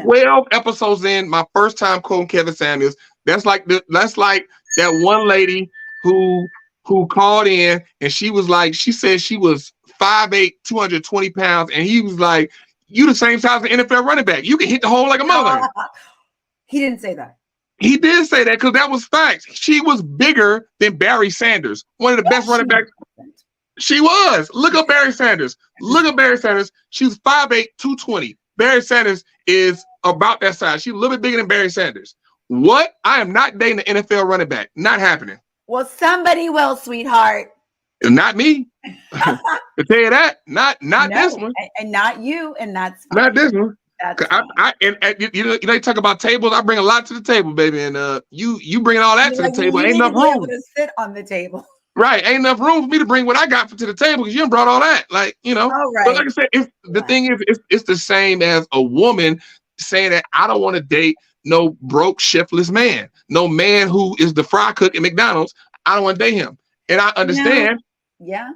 12 episodes in, my first time quoting Kevin Samuels. That's like that one lady who called in and she said she was 5'8", 220 pounds, and he was like, you the same size as an NFL running back. You can hit the hole like a mother. He didn't say that. He did say that because that was facts. She was bigger than Barry Sanders, one of the best running backs. She was. Look up Barry Sanders. She was 5'8", 220. Barry Sanders is about that size. She's a little bit bigger than Barry Sanders. What? I am not dating an NFL running back. Not happening. Well, somebody will, sweetheart. Not me. To tell you that, not this one, and not you, and that's fine. Not this one. You know, you talk about tables. I bring a lot to the table, baby, and you bring all that to the table. Ain't enough room to sit on the table. Right, ain't enough room for me to bring what I got to the table because you done brought all that. Like, you know, but like I said, the thing is, it's the same as a woman saying that I don't want to date no broke shiftless man, no man who is the fry cook at McDonald's. I don't want to date him, and I understand. Yeah.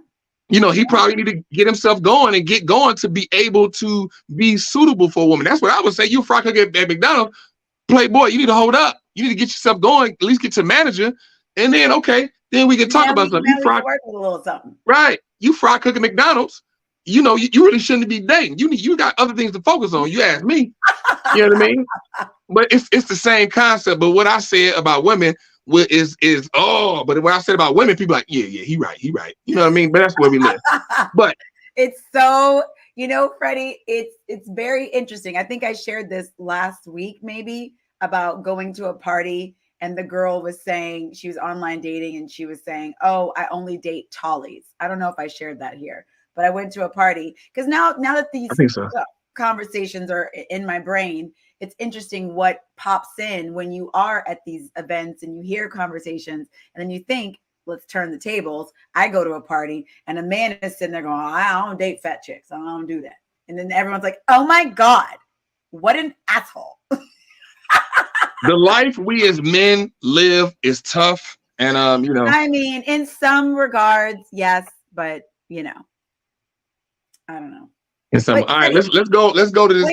You know, he probably need to get himself going and get going to be able to be suitable for a woman. That's what I would say. You fry cook at McDonald's, playboy, you need to hold up. You need to get yourself going, at least get to manager. And then, okay, then we can talk about something. You fry, work with a little something. Right. You fry cook at McDonald's. You know, you really shouldn't be dating. You got other things to focus on. You ask me. You know what I mean? But it's the same concept. But what I said about women is but what I said about women, people are like, yeah, he right. You know what I mean? But that's where we live. But it's so, you know, Freddie, it's very interesting. I think I shared this last week, maybe, about going to a party and the girl was saying she was online dating and she was saying, oh, I only date tallies. I don't know if I shared that here, but I went to a party because now that these, I think so. conversations are in my brain. It's interesting what pops in when you are at these events and you hear conversations, and then you think, let's turn the tables. I go to a party and a man is sitting there going, I don't date fat chicks. I don't do that. And then everyone's like, oh my God, what an asshole. The life we as men live is tough. And, I mean, in some regards, yes, but I don't know. All right, let's go to this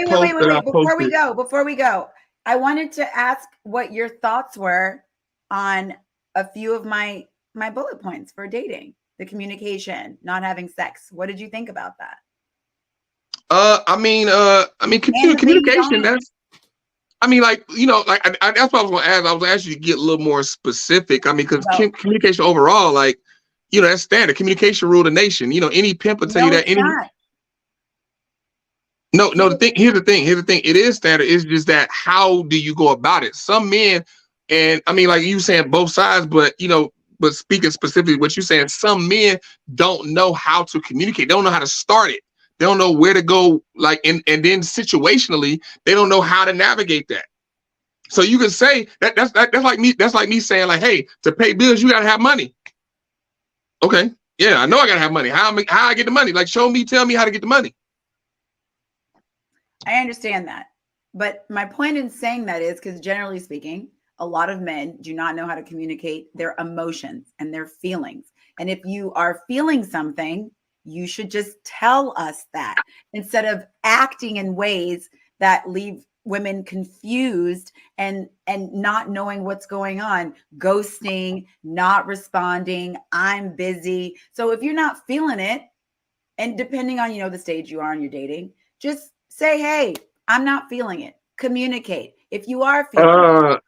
post that I posted. Before we go, I wanted to ask what your thoughts were on a few of my bullet points for dating, the communication, not having sex. What did you think about that? Communication. That's what I was going to ask. I was asking you to get a little more specific. I mean, because communication overall, that's standard. Communication rule the nation. Any pimp will tell you that. Here's the thing. It is standard. It's just that how do you go about it? Some men, and I mean, like you saying both sides, but speaking specifically what you're saying, some men don't know how to communicate. They don't know how to start it. They don't know where to go, and then situationally, they don't know how to navigate that. So you can say that's like me. That's like me saying, like, hey, to pay bills, you gotta have money. Okay, yeah, I know I gotta have money. How I get the money? Like, tell me how to get the money. I understand that, but my point in saying that is because generally speaking, a lot of men do not know how to communicate their emotions and their feelings. And if you are feeling something, you should just tell us that instead of acting in ways that leave women confused and not knowing what's going on, ghosting, not responding, I'm busy. So if you're not feeling it, and depending on, the stage you are in your dating, just say, hey, I'm not feeling it. Communicate. If you are feeling it,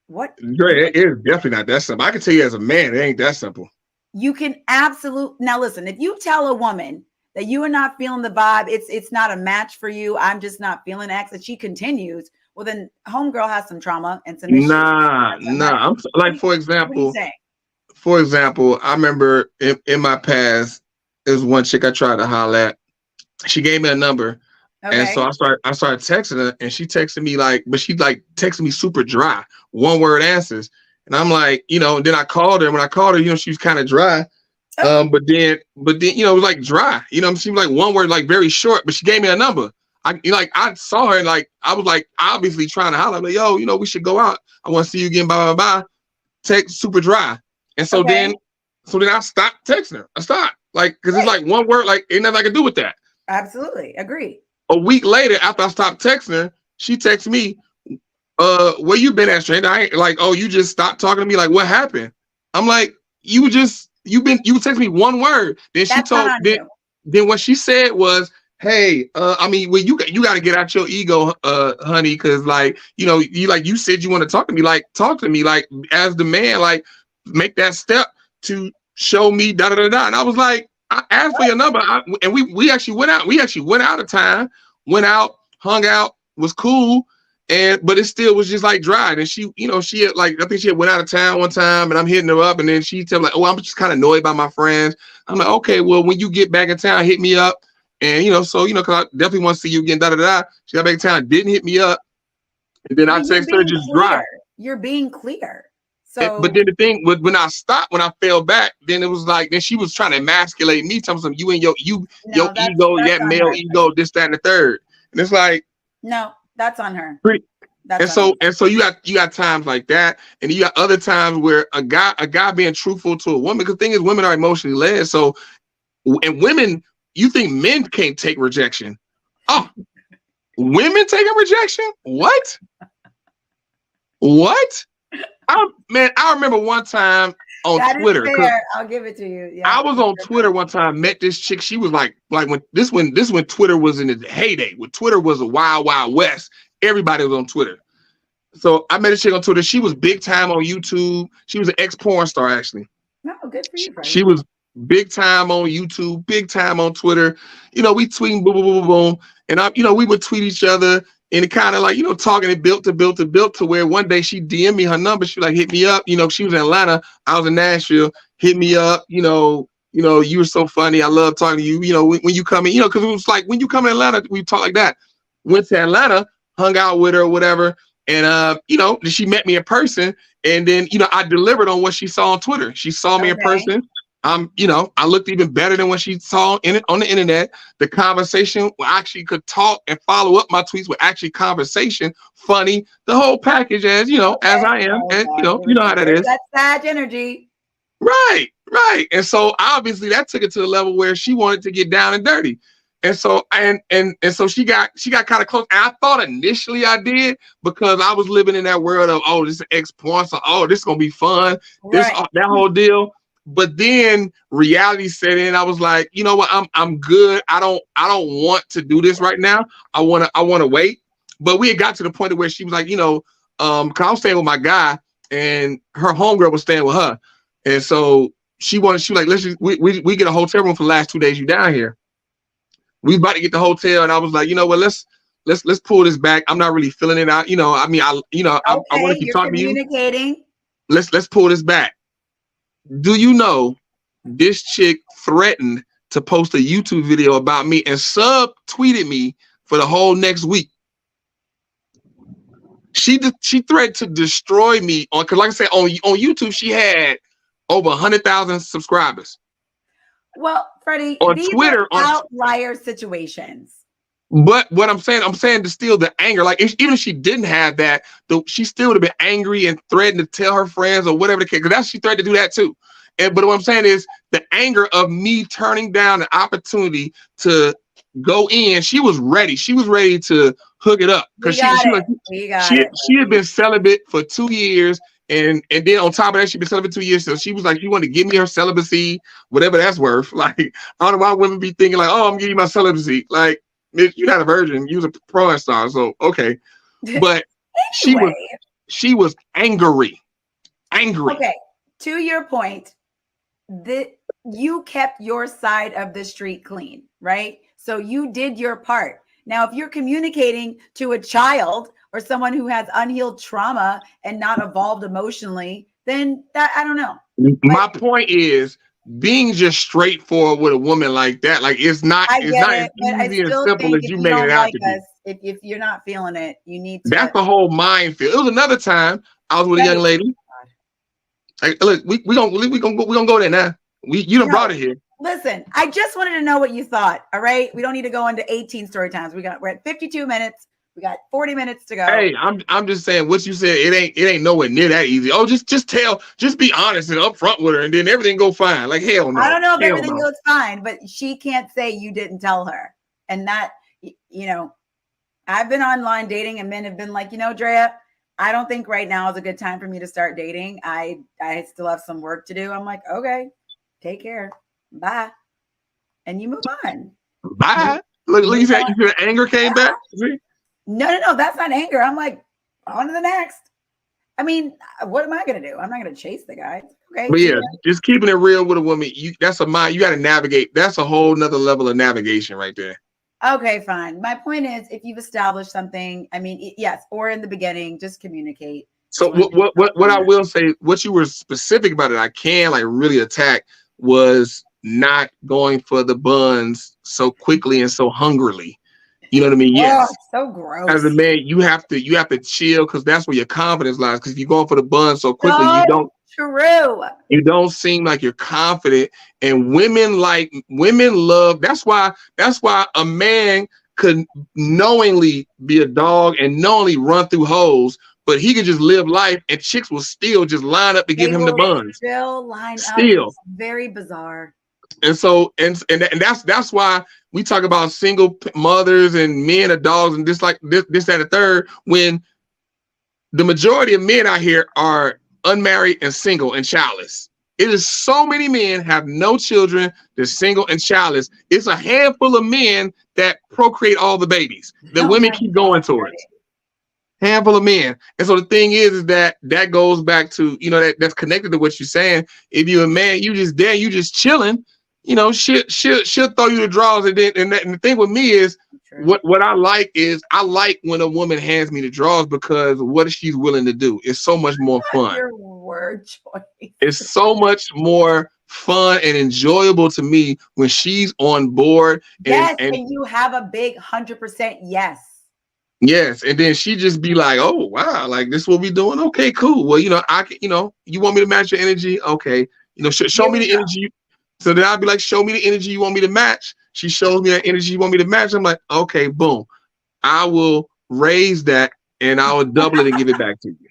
what? Drea, it is definitely not that simple. I can tell you as a man, it ain't that simple. You can now listen, if you tell a woman that you are not feeling the vibe, it's not a match for you, I'm just not feeling X, and she continues, well then homegirl has some trauma and some issues. I'm like, for example, I remember in my past, there was one chick I tried to holler at. She gave me a number. Okay. And so I started texting her, and she texted me but she texted me super dry, one word answers. And I'm like, then I called her. When I called her, she was kind of dry. But then, it was like dry. She was like one word, like very short, but she gave me a number. I saw her, and I was like obviously trying to holler. I'm like, yo, we should go out. I want to see you again, blah, blah, blah. Text super dry. And so then I stopped texting her. I stopped. Because it's like one word, ain't nothing I can do with that. Absolutely. Agree. A week later, after I stopped texting her, she texted me, where you been at, stranger? I ain't you just stopped talking to me. Like, what happened? I'm like, you text me one word. Then she told then what she said was, hey, you got to get out your ego, honey, because you said you want to talk to me, talk to me, as the man, make that step to show me da da da da. And I was like, I asked for your number, and we actually went out. We actually went out of time, went out, hung out, was cool, but it still was just dry. And she, she had I think she had went out of town one time, and I'm hitting her up, and then she tell me I'm just kind of annoyed by my friends. I'm like, okay, well, when you get back in town, hit me up, and because I definitely want to see you again. Da da da. She got back in town, didn't hit me up, and then I text her just dry. You're being clear. So, but then the thing was, when I fell back, then it was then she was trying to emasculate me, telling me you and your ego, that male ego, this, that, and the third. And it's no, that's on her. So you got times like that, and you got other times where a guy being truthful to a woman. Because the thing is, women are emotionally led. So, and women, you think men can't take rejection? Oh, women taking rejection? What? I remember one time on Twitter. I'll give it to you. Yeah, I was on Twitter one time, met this chick. She was like when Twitter was in its heyday, when Twitter was a wild, wild west. Everybody was on Twitter. So I met a chick on Twitter. She was big time on YouTube. She was an ex-porn star, actually. No, good for you, Freddie. She was big time on YouTube, big time on Twitter. We tweeting, boom, boom, boom, boom. And we would tweet each other. And it kind of talking, it built to where one day she DM'd me her number. She hit me up. She was in Atlanta. I was in Nashville. Hit me up. You were so funny. I love talking to you. When you come in, because it was when you come in Atlanta, we talk like that. went to Atlanta, hung out with her or whatever. And, you know, she met me in person. And then, you know, I delivered on what she saw on Twitter. She saw me in person. You know, I looked even better than what she saw in it on the internet. The conversation, I actually could talk and follow up my tweets with actually conversation, funny, the whole package, as you know, as I am. And you know how that is. That's Sag energy. Right, right. And so obviously that took it to the level where she wanted to get down and dirty. And so and so she got kind of close. And I thought initially I did, because I was living in that world of, oh, this is ex-porn, so oh, this is gonna be fun, this that whole deal. But then reality set in. I was like, you know what, I'm good. I don't want to do this right now. I wanna wait. But we had got to the point of where she was like, you know, cause I was staying with my guy and her homegirl was staying with her. And so she was like, listen, we get a hotel room for the last 2 days you down here. We about to get the hotel, and I was like, you know what, let's pull this back. I'm not really feeling it out. You know, I mean, I want to keep talking to you. Let's pull this back. Do you know this chick threatened to post a YouTube video about me and sub-tweeted me for the whole next week? She threatened to destroy me because, like I said, on YouTube she had over 100,000 subscribers. Well, Freddie, on these Twitter, are outlier situations. But what I'm saying to steal the anger. Like even if she didn't have that, she still would have been angry and threatened to tell her friends or whatever the case. Because she threatened to do that too. But what I'm saying is the anger of me turning down the opportunity to go in. She was ready. She was ready to hook it up because she had been celibate for 2 years. And then on top of that, she'd been celibate 2 years. So she was like, she wanted to give me her celibacy, whatever that's worth. Like, I don't know why women be thinking like, oh, I'm giving you my celibacy. Like, you're not a virgin. You was a porn star. So, okay. But anyway. she was angry. Okay. To your point, you kept your side of the street clean, right? So you did your part. Now, if you're communicating to a child or someone who has unhealed trauma and not evolved emotionally, then that, I don't know. My point is being just straightforward with a woman like that, like it's not as easy and simple as you make it out to be. If you're not feeling it, you need to. That's the whole minefield. It was another time I was with a young lady. Like, look, we gonna go there now. You done brought it here. Listen, I just wanted to know what you thought. All right, we don't need to go into 18 story times. We're at 52 minutes. We got 40 minutes to go. Hey, I'm just saying what you said. It ain't nowhere near that easy. Oh, just be honest and upfront with her, and then everything go fine. Like hell no. I don't know if everything goes fine, but she can't say you didn't tell her. And that, you know, I've been online dating, and men have been like, you know, Drea, I don't think right now is a good time for me to start dating. I still have some work to do. I'm like, okay, take care. Bye. And you move on. Bye. Look, you said your anger came back. See? No, that's not anger. I'm like, on to the next. I mean, what am I gonna do? I'm not gonna chase the guy. Okay. But yeah, just keeping it real with a woman, you got to navigate. That's a whole nother level of navigation right there. Okay, fine. My point is, if you've established something, I mean, yes, or in the beginning, just communicate. So what I will say, what you were specific about it, I can like really attack was not going for the buns so quickly and so hungrily. You know what I mean? Yes. Oh, so gross. As a man, you have to chill because that's where your confidence lies. Because if you're going for the buns so quickly, you don't seem like you're confident. And women love. That's why a man could knowingly be a dog and knowingly run through holes, but he could just live life and chicks will still just line up to give him the buns. Still line up. It's very bizarre. And so and that's why we talk about single mothers and men or dogs and this, that, and the third, when the majority of men out here are unmarried and single and childless. It is so many men have no children, they're single and childless. It's a handful of men that procreate all the babies that women keep going towards. Handful of men. And so the thing is that goes back to, you know, that's connected to what you're saying. If you're a man, you just chilling. You know, she'll throw you the draws, and the thing with me is what I like when a woman hands me the draws because what she's willing to do is so much more fun. Your word choice. It's so much more fun and enjoyable to me when she's on board. And you have a big 100% yes. Yes, and then she just be like, "Oh wow, like this what we doing? Okay, cool. Well, I can, you want me to match your energy? Okay, show Here me we the go. energy." So then I'd be like, "Show me the energy you want me to match." She shows me that energy you want me to match. I'm like, "Okay, boom. I will raise that and I will double it and give it back to you."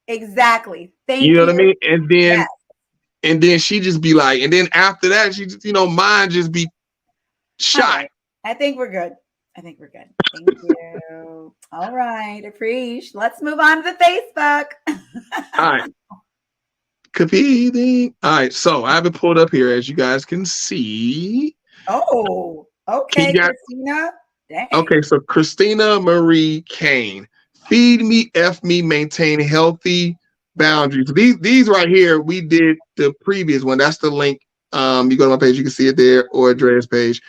Exactly. You Thank know what I you. mean? And Yes. then she just be like, and then after that, she just, mine just be All shot. right. I think we're good. Thank you. All right. Appreciate. Let's move on to the Facebook. All right. Competing. All right. So I have it pulled up here, as you guys can see. Oh, okay, Christina. Dang. Okay, so Christina Marie Kane. Feed me, F me, maintain healthy boundaries. These right here, we did the previous one. That's the link. You go to my page, you can see it there, or Drea's page.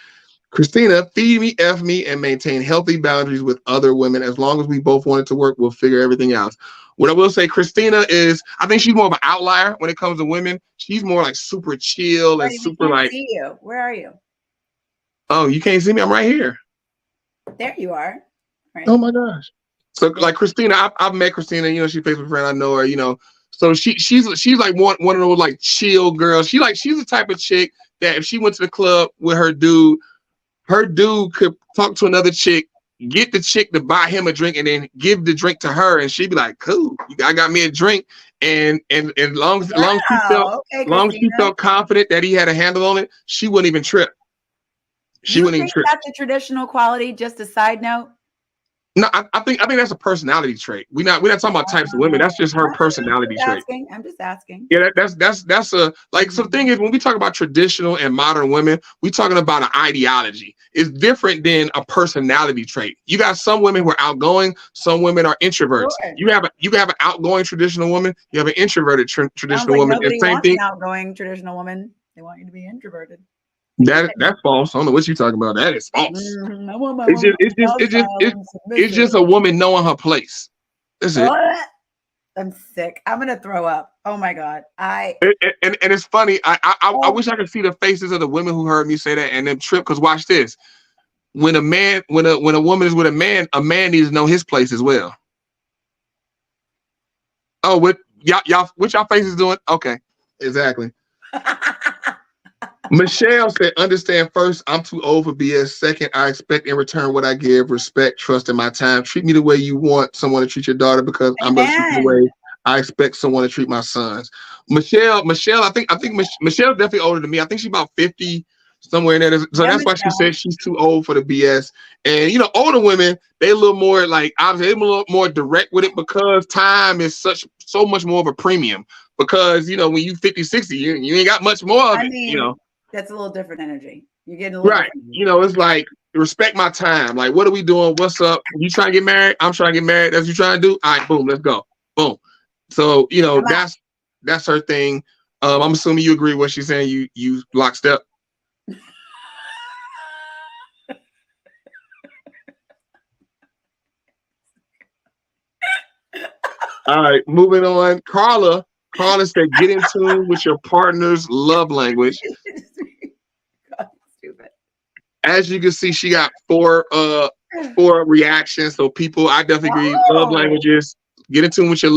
Christina, feed me, F me, and maintain healthy boundaries with other women. As long as we both want it to work, we'll figure everything out. What I will say, Christina I think she's more of an outlier when it comes to women. She's more like super chill and Freddie, we super can't like. see you. Where are you? Oh, you can't see me? I'm right here. There you are. Right. Oh my gosh. So like Christina, I've met Christina, she's a Facebook friend. I know her, So she's like one of those like chill girls. She's the type of chick that if she went to the club with her dude could talk to another chick, get the chick to buy him a drink, and then give the drink to her, and she'd be like, "Cool, I got me a drink." And long as she felt confident that he had a handle on it, she wouldn't even trip. She wouldn't even trip. That's a traditional quality. Just a side note. No, I think that's a personality trait. We're not talking about types of women. That's just her personality trait. I'm just asking. Yeah, that's a like. So the thing is, when we talk about traditional and modern women, we're talking about an ideology. It's different than a personality trait. You got some women who are outgoing, some women are introverts. Sure. You have an outgoing traditional woman. You have an introverted traditional woman. Nobody wants an outgoing traditional woman. They want you to be introverted. That's false. I don't know what you're talking about. That is false. It's just a woman knowing her place. That's it. I'm sick. I'm gonna throw up. Oh my god. And it's funny. I wish I could see the faces of the women who heard me say that and them trip. Because watch this. When a woman is with a man needs to know his place as well. Oh, what y'all faces doing? Okay, exactly. Michelle said, understand first, I'm too old for BS. Second, I expect in return what I give, respect, trust, and my time. Treat me the way you want someone to treat your daughter because I'm going to treat you the way I expect someone to treat my sons. Michelle, I think Michelle's definitely older than me. I think she's about 50, somewhere in there. So that's why she said she's too old for the BS. And, older women, they a little more like, obviously, they're a little more direct with it because time is so much more of a premium. Because, when you 50, 60, you ain't got much more of it, That's a little different energy. You're getting a little right. It's like respect my time. Like, what are we doing? What's up? You trying to get married? I'm trying to get married. That's what you trying to do? All right, boom, let's go. Boom. So, that's her thing. I'm assuming you agree with what she's saying. You lockstep. All right, moving on. Carla said, get in tune with your partner's love language. God, stupid. As you can see, she got four reactions. So people, I definitely agree. Love languages. Get in tune with your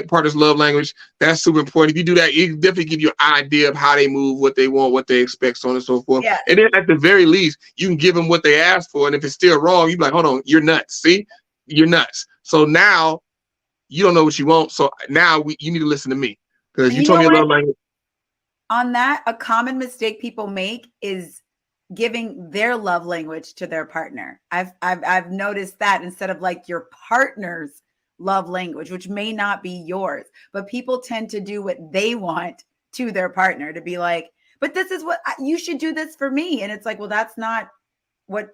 partner's love language. That's super important. If you do that, it definitely give you an idea of how they move, what they want, what they expect, so on and so forth. Yeah. And then at the very least, you can give them what they asked for. And if it's still wrong, you're like, hold on, you're nuts. See, you're nuts. So now you don't know what you want. So now you need to listen to me. Because you told me your love language. On that, a common mistake people make is giving their love language to their partner. I've noticed that instead of like your partner's love language, which may not be yours, but people tend to do what they want to their partner to be like, but this is what you should do this for me. And it's like, well, that's not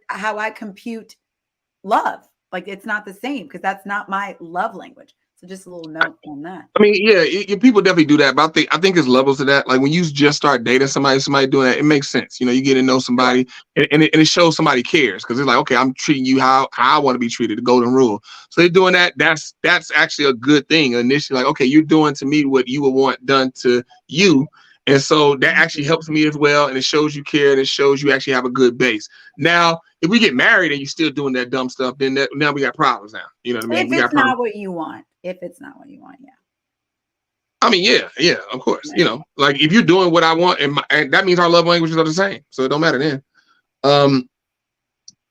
how I compute love. Like, it's not the same because that's not my love language. So just a little note on that. I mean, yeah, people definitely do that, but I think there's levels to that. Like when you just start dating somebody doing that, it makes sense. You get to know somebody, and it shows somebody cares because it's like, okay, I'm treating you how I want to be treated, the golden rule. So they're doing that. That's actually a good thing. Initially, like, okay, you're doing to me what you would want done to you, And so that actually helps me as well. And it shows you care, and it shows you actually have a good base. Now, if we get married and you're still doing that dumb stuff, then now we got problems now. You know what I mean? If it's not what you want. If it's not what you want, yeah. I mean, yeah, of course. Right. You know, like if you're doing what I want, and that means our love languages are the same. So it don't matter then.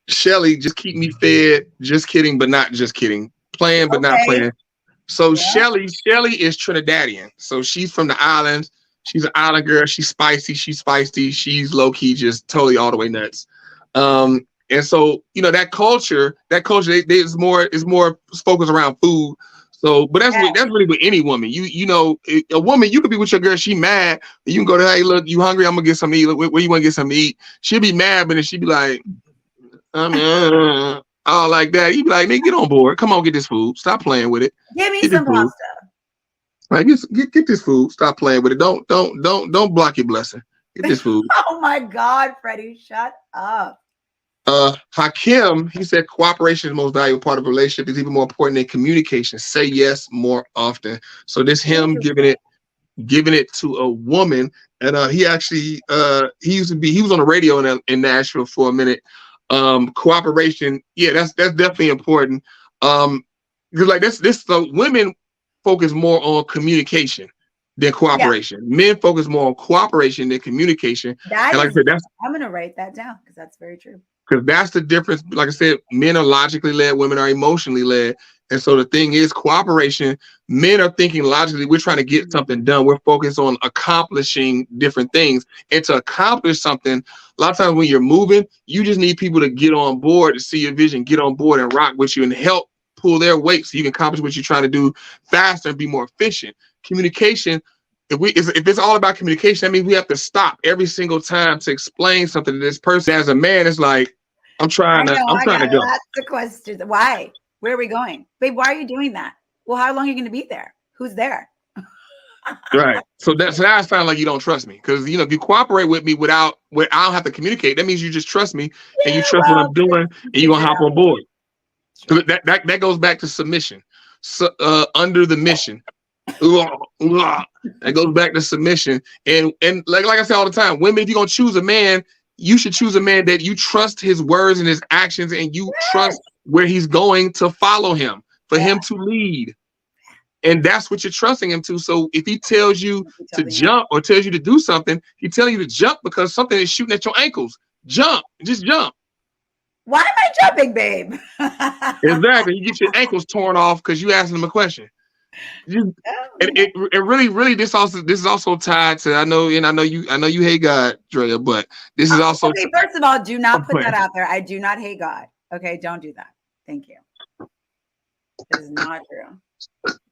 Shelly, just keep me fed. Just kidding, but not just kidding. Playing, but not playing. So Shelly is Trinidadian. So she's from the islands. She's an island girl. She's spicy. She's feisty. She's low key, just totally all the way nuts. And so that culture, is more focused around food. So, but that's really with any woman. You know, a woman, you could be with your girl. She mad. You can go to, hey, look, you hungry? I'm gonna get something to eat. Where you want to get something to eat? She'll be mad, but then she'll be like, all like that. You be like, nigga, get on board. Come on, get this food. Stop playing with it. Give me some pasta. Like, get this food. Stop playing with it. Don't block your blessing. Get this food. Oh my God, Freddie, shut up. Hakim, he said cooperation is the most valuable part of a relationship. Is even more important than communication. Say yes more often. So this him giving it to a woman, and he actually he was on the radio in Nashville for a minute. Cooperation, yeah, that's definitely important. Because like this, so women focus more on communication than cooperation. Yeah. Men focus more on cooperation than communication. And like I said, I'm gonna write that down because that's very true. Because that's the difference. Like I said, men are logically led, women are emotionally led. And so the thing is, cooperation, men are thinking logically, we're trying to get something done. We're focused on accomplishing different things. And to accomplish something, a lot of times when you're moving, you just need people to get on board, to see your vision, get on board and rock with you and help pull their weight so you can accomplish what you're trying to do faster and be more efficient. Communication, if it's all about communication, that means we have to stop every single time to explain something to this person. As a man, it's like, I'm trying to go. That's the question. Why? Where are we going? Babe, why are you doing that? Well, how long are you going to be there? Who's there? Right. So now it sounds like you don't trust me. Because, if you cooperate with me I don't have to communicate, that means you just trust me and you trust what I'm doing and you're going to hop on board. So that goes back to submission. So, under the mission. That goes back to submission. And like I say all the time, women, if you're going to choose a man, you should choose a man that you trust his words and his actions and you trust where he's going to follow him, for him to lead. And that's what you're trusting him to. So if he tells you to jump or tells you to do something, he's telling you to jump because something is shooting at your ankles. Jump. Just jump. Why am I jumping, babe? Exactly. You get your ankles torn off because you asked him a question. It really this is also tied to I know you hate God, Drea, but this is also first of all, do not put that out there. I do not hate God. Okay, don't do that. Thank you. That is not true.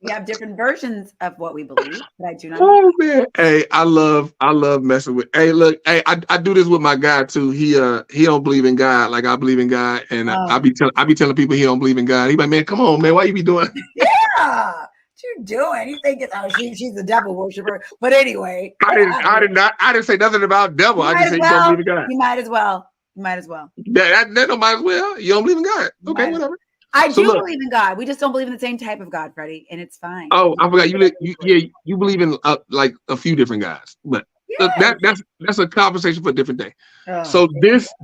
We have different versions of what we believe, but I do not. Oh man, hey, I love messing with. Hey, look, hey, I do this with my guy too. He don't believe in God like I believe in God, and I be telling people he don't believe in God. He like, man, come on, man, why you be doing? Yeah. You doing? You think it's she's a devil worshiper? But anyway, I didn't say nothing about devil. I just said you don't believe in God. You might as well. That don't might as well. You don't believe in God. Okay, whatever. I do believe in God. We just don't believe in the same type of God, Freddie, and it's fine. Oh, I forgot you believe in like a few different gods, but that's a conversation for a different day. Oh, so this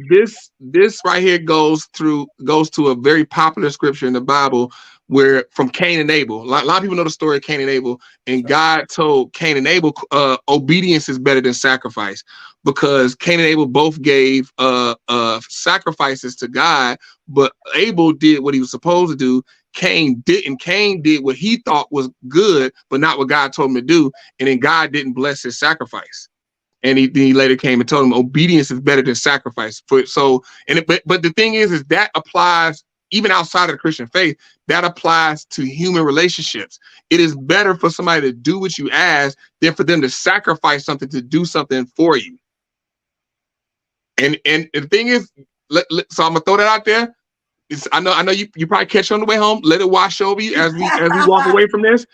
right here goes to a very popular scripture in the Bible where from Cain and Abel. A lot of people know the story of Cain and Abel, and God told Cain and Abel obedience is better than sacrifice, because Cain and Abel both gave sacrifices to God, but Abel did what he was supposed to do. Cain didn't. Cain did what he thought was good, but not what God told him to do, and then God didn't bless his sacrifice. And he later came and told him obedience is better than sacrifice. But the thing is that applies even outside of the Christian faith. That applies to human relationships. It is better for somebody to do what you ask than for them to sacrifice something to do something for you. And the thing is, so I'm gonna throw that out there. I know you probably catch it on the way home. Let it wash over you as we walk away from this.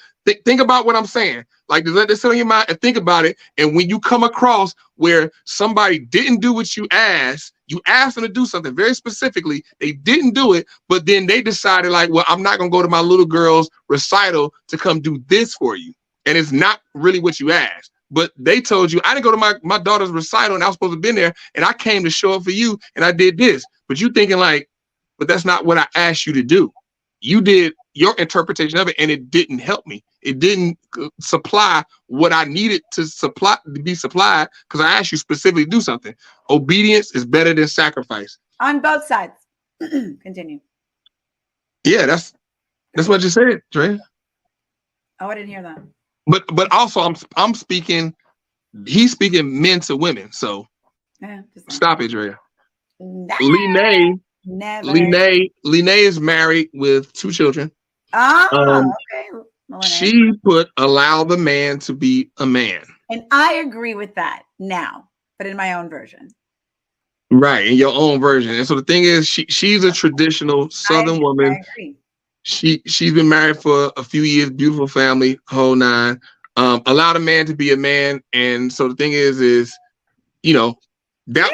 Think about what I'm saying. Like, just let this sit on your mind and think about it. And when you come across where somebody didn't do what you asked them to do something very specifically, they didn't do it, but then they decided like, well, I'm not gonna go to my little girl's recital to come do this for you. And it's not really what you asked. but they told you I didn't go to my daughter's recital and I was supposed to be there, and I came to show up for you and I did this. But you thinking like, but that's not what I asked you to do. You did your interpretation of it, and it didn't help me. It didn't supply what I needed to be supplied, because I asked you specifically to do something. Obedience is better than sacrifice. On both sides. Continue. Yeah, that's what you said, Drea. Oh, I didn't hear that. But also I'm speaking. He's speaking men to women. So stop it, Drea. Lene is married with 2 children. Okay. She put allow the man to be a man. And I agree with that now, but in my own version. Right, in your own version. And so the thing is, she's a traditional Southern woman. I agree. She's been married for a few years, beautiful family, whole nine. Allow the man to be a man. And so the thing is, you know, that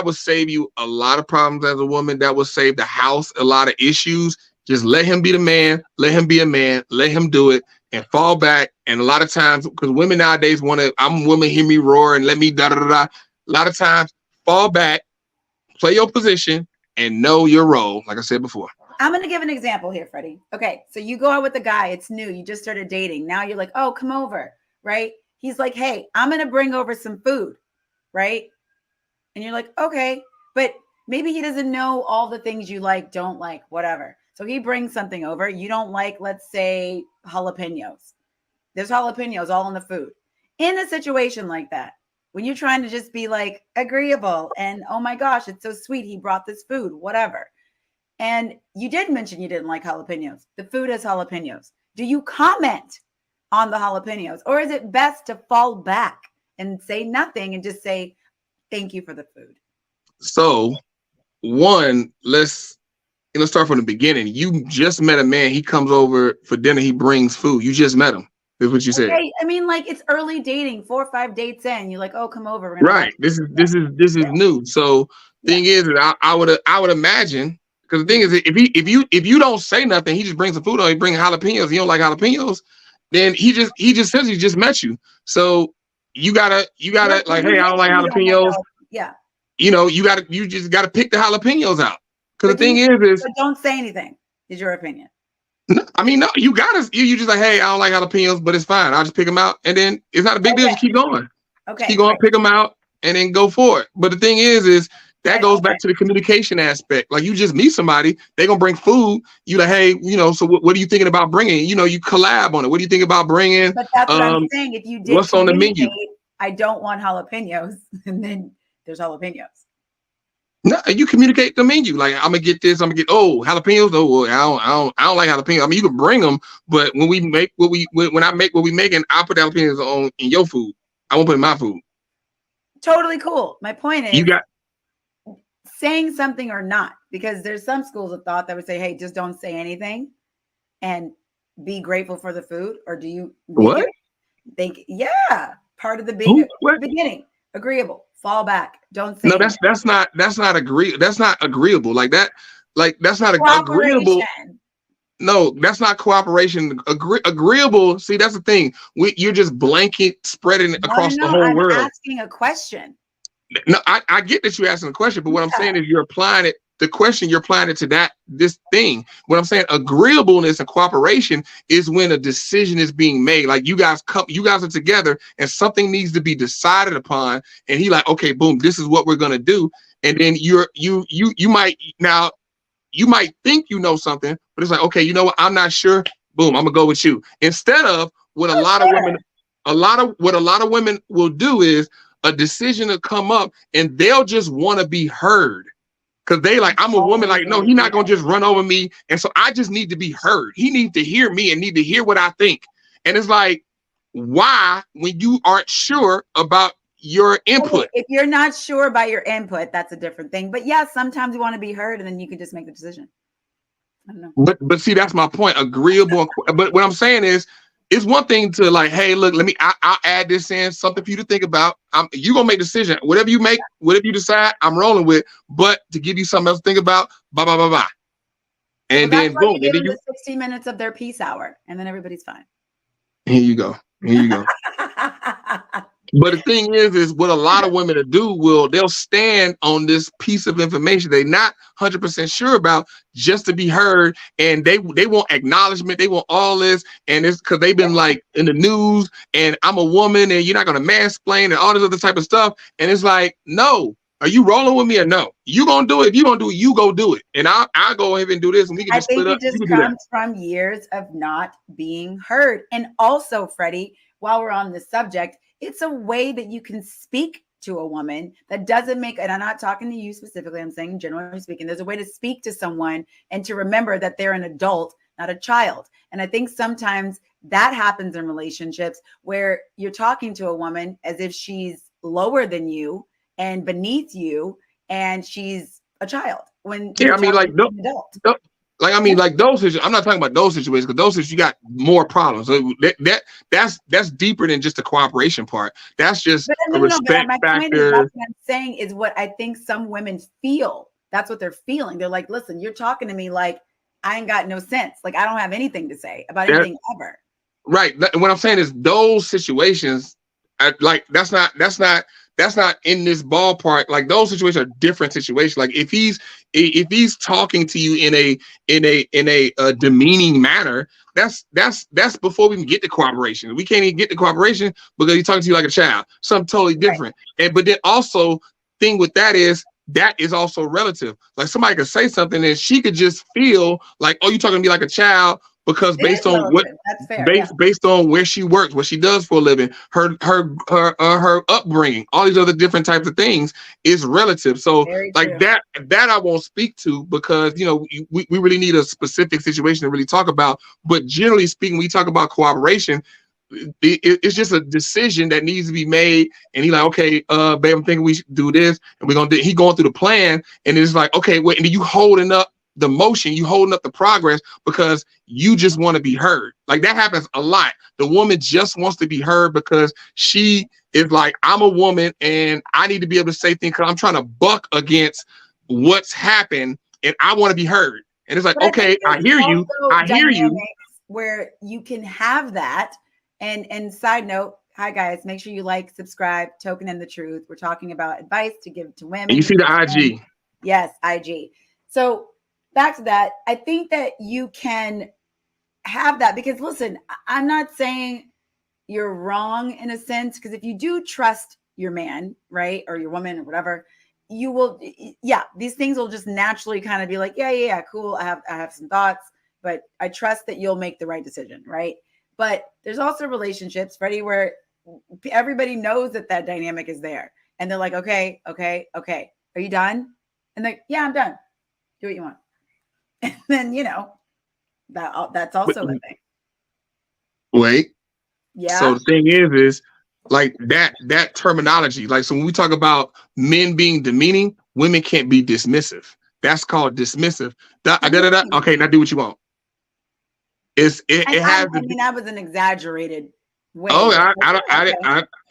will save you a lot of problems as a woman. That will save the house a lot of issues. Just let him be the man, let him be a man, let him do it, and fall back. And a lot of times, because women nowadays I'm women, hear me roar and let me da da da da. A lot of times, fall back, play your position, and know your role, like I said before. I'm going to give an example here, Freddie. Okay, so you go out with a guy. It's new. You just started dating. Now you're like, oh, come over, right? He's like, hey, I'm going to bring over some food, right? And you're like, okay, but maybe he doesn't know all the things you like, don't like, whatever. So he brings something over. You don't like, let's say, jalapenos. There's jalapenos all in the food. In a situation like that, when you're trying to just be like agreeable and, oh my gosh, it's so sweet, he brought this food, whatever. And you did mention you didn't like jalapenos. The food has jalapenos. Do you comment on the jalapenos, or is it best to fall back and say nothing and just say, thank you for the food? So one, let's start from the beginning. You just met a man. He comes over for dinner. He brings food. You just met him. Is what you said. I mean, like, it's early dating, 4 or 5 dates in. You're like, oh, come over. Right. This is new. So thing is that I would imagine, because the thing is, if you don't say nothing, he just brings some food on. He brings jalapenos. You don't like jalapenos, then he just says he just met you. So you gotta like, hey, I don't like jalapenos. Yeah. You know, you just gotta pick the jalapenos out. Because the thing is don't say anything. Is your opinion? No, I mean, no, you just like, hey, I don't like jalapenos, but it's fine. I'll just pick them out, and then it's not a big deal. Just keep going. Okay. Keep going, pick them out, and then go for it. But the thing is that goes back to the communication aspect. Like, you just meet somebody, they're gonna bring food. You like, hey, so what are you thinking about bringing? You collab on it. What do you think about bringing? But that's what I'm saying. If you did, what's on the menu? I don't want jalapenos, and then there's jalapenos. No, you communicate the menu. Like, I'm gonna get this. I'm gonna get jalapenos. Oh, I don't like jalapenos. I mean, you can bring them, but when I make what we making, I put jalapenos in your food. I won't put in my food. Totally cool. My point is, you got saying something or not, because there's some schools of thought that would say, hey, just don't say anything and be grateful for the food. Or do you think part of the beginning, agreeable. Fall back. Don't say. No, that's not agreeable. Like that. Like, that's not agreeable. No, that's not cooperation. Agreeable. See, that's the thing. You're just blanket spreading across the whole world. I'm asking a question. No, I get that you're asking a question, but what I'm saying is you're applying it. The question, you're applying it to this thing. What I'm saying, agreeableness and cooperation is when a decision is being made. Like, you guys are together and something needs to be decided upon. And he like, okay, boom, this is what we're gonna do. And then you might think you know something, but it's like, okay, you know what? I'm not sure. Boom, I'm gonna go with you. Instead of what a lot of women will do is a decision to come up and they'll just want to be heard. Because they like, I'm a woman, like, no, he's not going to just run over me. And so I just need to be heard. He needs to hear me and need to hear what I think. And it's like, why, when you aren't sure about your input? If you're not sure about your input, that's a different thing. But yeah, sometimes you want to be heard and then you can just make the decision. I don't know. But see, that's my point. Agreeable. But what I'm saying is, it's one thing to like, hey, look, I'll add this in, something for you to think about. You're going to make a decision. Whatever you make, whatever you decide, I'm rolling with. But to give you something else to think about, blah, blah, blah, blah. And then boom. You give them the 60 minutes of their peace hour, and then everybody's fine. Here you go. But the thing is what a lot of women do they'll stand on this piece of information they're not 100% sure about just to be heard, and they want acknowledgement, they want all this, and it's because they've been like in the news, and I'm a woman, and you're not gonna mansplain and all this other type of stuff, and it's like, no, are you rolling with me or no? You gonna do it? If you gonna do it, you go do it, and I'll go ahead and do this, and we can just split up. I think it just comes from years of not being heard, and also, Freddie, while we're on this subject, it's a way that you can speak to a woman that doesn't make, and I'm not talking to you specifically, I'm saying generally speaking, there's a way to speak to someone and to remember that they're an adult, not a child. And I think sometimes that happens in relationships where you're talking to a woman as if she's lower than you and beneath you, and she's a child. When I mean, like, no, like, I mean, like those situations, I'm not talking about those situations, because those situations you got more problems. So that's deeper than just the cooperation part. That's just a respect factor. What I'm saying is what I think some women feel. That's what they're feeling. They're like, listen, you're talking to me like I ain't got no sense. Like I don't have anything to say about anything ever. Right. What I'm saying is those situations, like that's not in this ballpark. Like those situations are different situations. Like if he's talking to you in a demeaning manner, that's before we can get to cooperation. We can't even get to cooperation because he's talking to you like a child. Something totally different. Right. And but then also thing with that is also relative. Like somebody could say something and she could just feel like, oh, you're talking to me like a child. Because based on based on where she works, what she does for a living, her upbringing, all these other different types of things is relative. So like that I won't speak to, because we really need a specific situation to really talk about. But generally speaking, when we talk about cooperation, it's just a decision that needs to be made. And he's like, okay, babe, I'm thinking we should do this, and we're gonna do. He going through the plan, and it's like, okay, wait, and then you holding up the motion, you holding up the progress because you just want to be heard. Like that happens a lot. The woman just wants to be heard because she is like, I'm a woman and I need to be able to say things because I'm trying to buck against what's happened and I want to be heard. And it's like, okay, I hear you. Where you can have that. And side note, hi guys, make sure you like, subscribe, Token and the Truth. We're talking about advice to give to women. And you see the IG. Yes, IG. So back to that, I think that you can have that because listen, I'm not saying you're wrong in a sense, because if you do trust your man, right, or your woman or whatever, you will, these things will just naturally kind of be like, yeah, cool. I have some thoughts, but I trust that you'll make the right decision, right? But there's also relationships, Freddie, where everybody knows that dynamic is there, and they're like, okay, are you done? And they're, yeah, I'm done. Do what you want. And then that's also a thing. Wait. Yeah. So the thing is like that terminology. Like, so when we talk about men being demeaning, women can't be dismissive. That's called dismissive. Okay, now do what you want. That was an exaggerated way. Oh,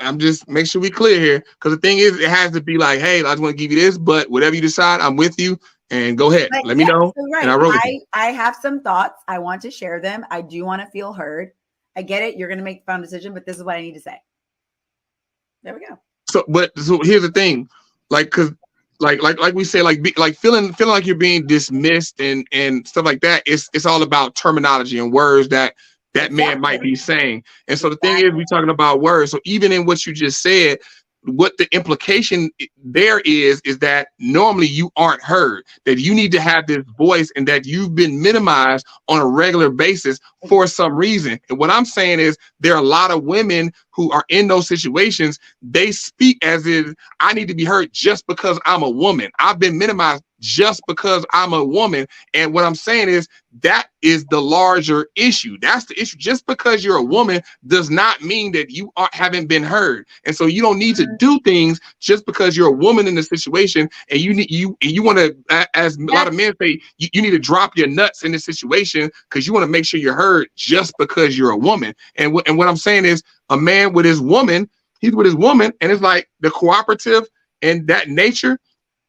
I'm just make sure we clear here, because the thing is, it has to be like, hey, I just want to give you this, but whatever you decide, I'm with you. And go ahead. Let me know. So right. And I have some thoughts. I want to share them. I do want to feel heard. I get it. You're going to make the final decision, but this is what I need to say. There we go. So here's the thing, like, cause like we say, like feeling like you're being dismissed and stuff like that. It's all about terminology and words that man might be saying. And so the thing is, we're talking about words. So even in what you just said, what the implication there is that normally you aren't heard, that you need to have this voice, and that you've been minimized on a regular basis for some reason. And what I'm saying is, there are a lot of women who are in those situations. They speak as if I need to be heard just because I'm a woman. I've been minimized just because I'm a woman. And what I'm saying is, that is the larger issue. That's the issue. Just because you're a woman does not mean that you haven't been heard. And so you don't need to do things just because you're a woman in the situation, and you want to, as a lot of men say, you need to drop your nuts in this situation because you want to make sure you're heard just because you're a woman. And what I'm saying is, a man with his woman, he's with his woman, and it's like the cooperative and that nature.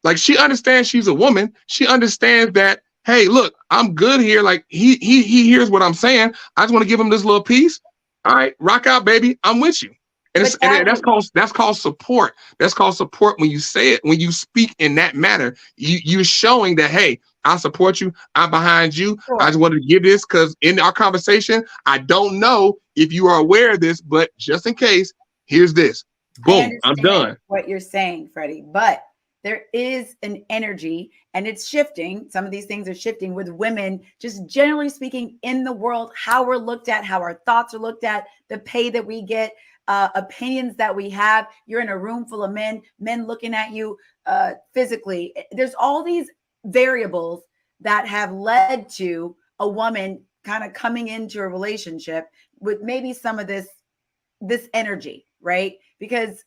Like, she understands she's a woman. She understands that, hey, look, I'm good here. Like, he hears what I'm saying. I just want to give him this little piece. All right, rock out, baby. I'm with you. And that's called support. That's called support. When you say it, when you speak in that manner, you're showing that, hey, I support you. I'm behind you. Sure. I just wanted to give this because in our conversation, I don't know if you are aware of this, but just in case, here's this. Boom, I'm done. What you're saying, Freddie, but there is an energy and it's shifting. Some of these things are shifting with women, just generally speaking in the world, how we're looked at, how our thoughts are looked at, the pay that we get, opinions that we have. You're in a room full of men looking at you physically. There's all these variables that have led to a woman kind of coming into a relationship with maybe some of this energy, right? Because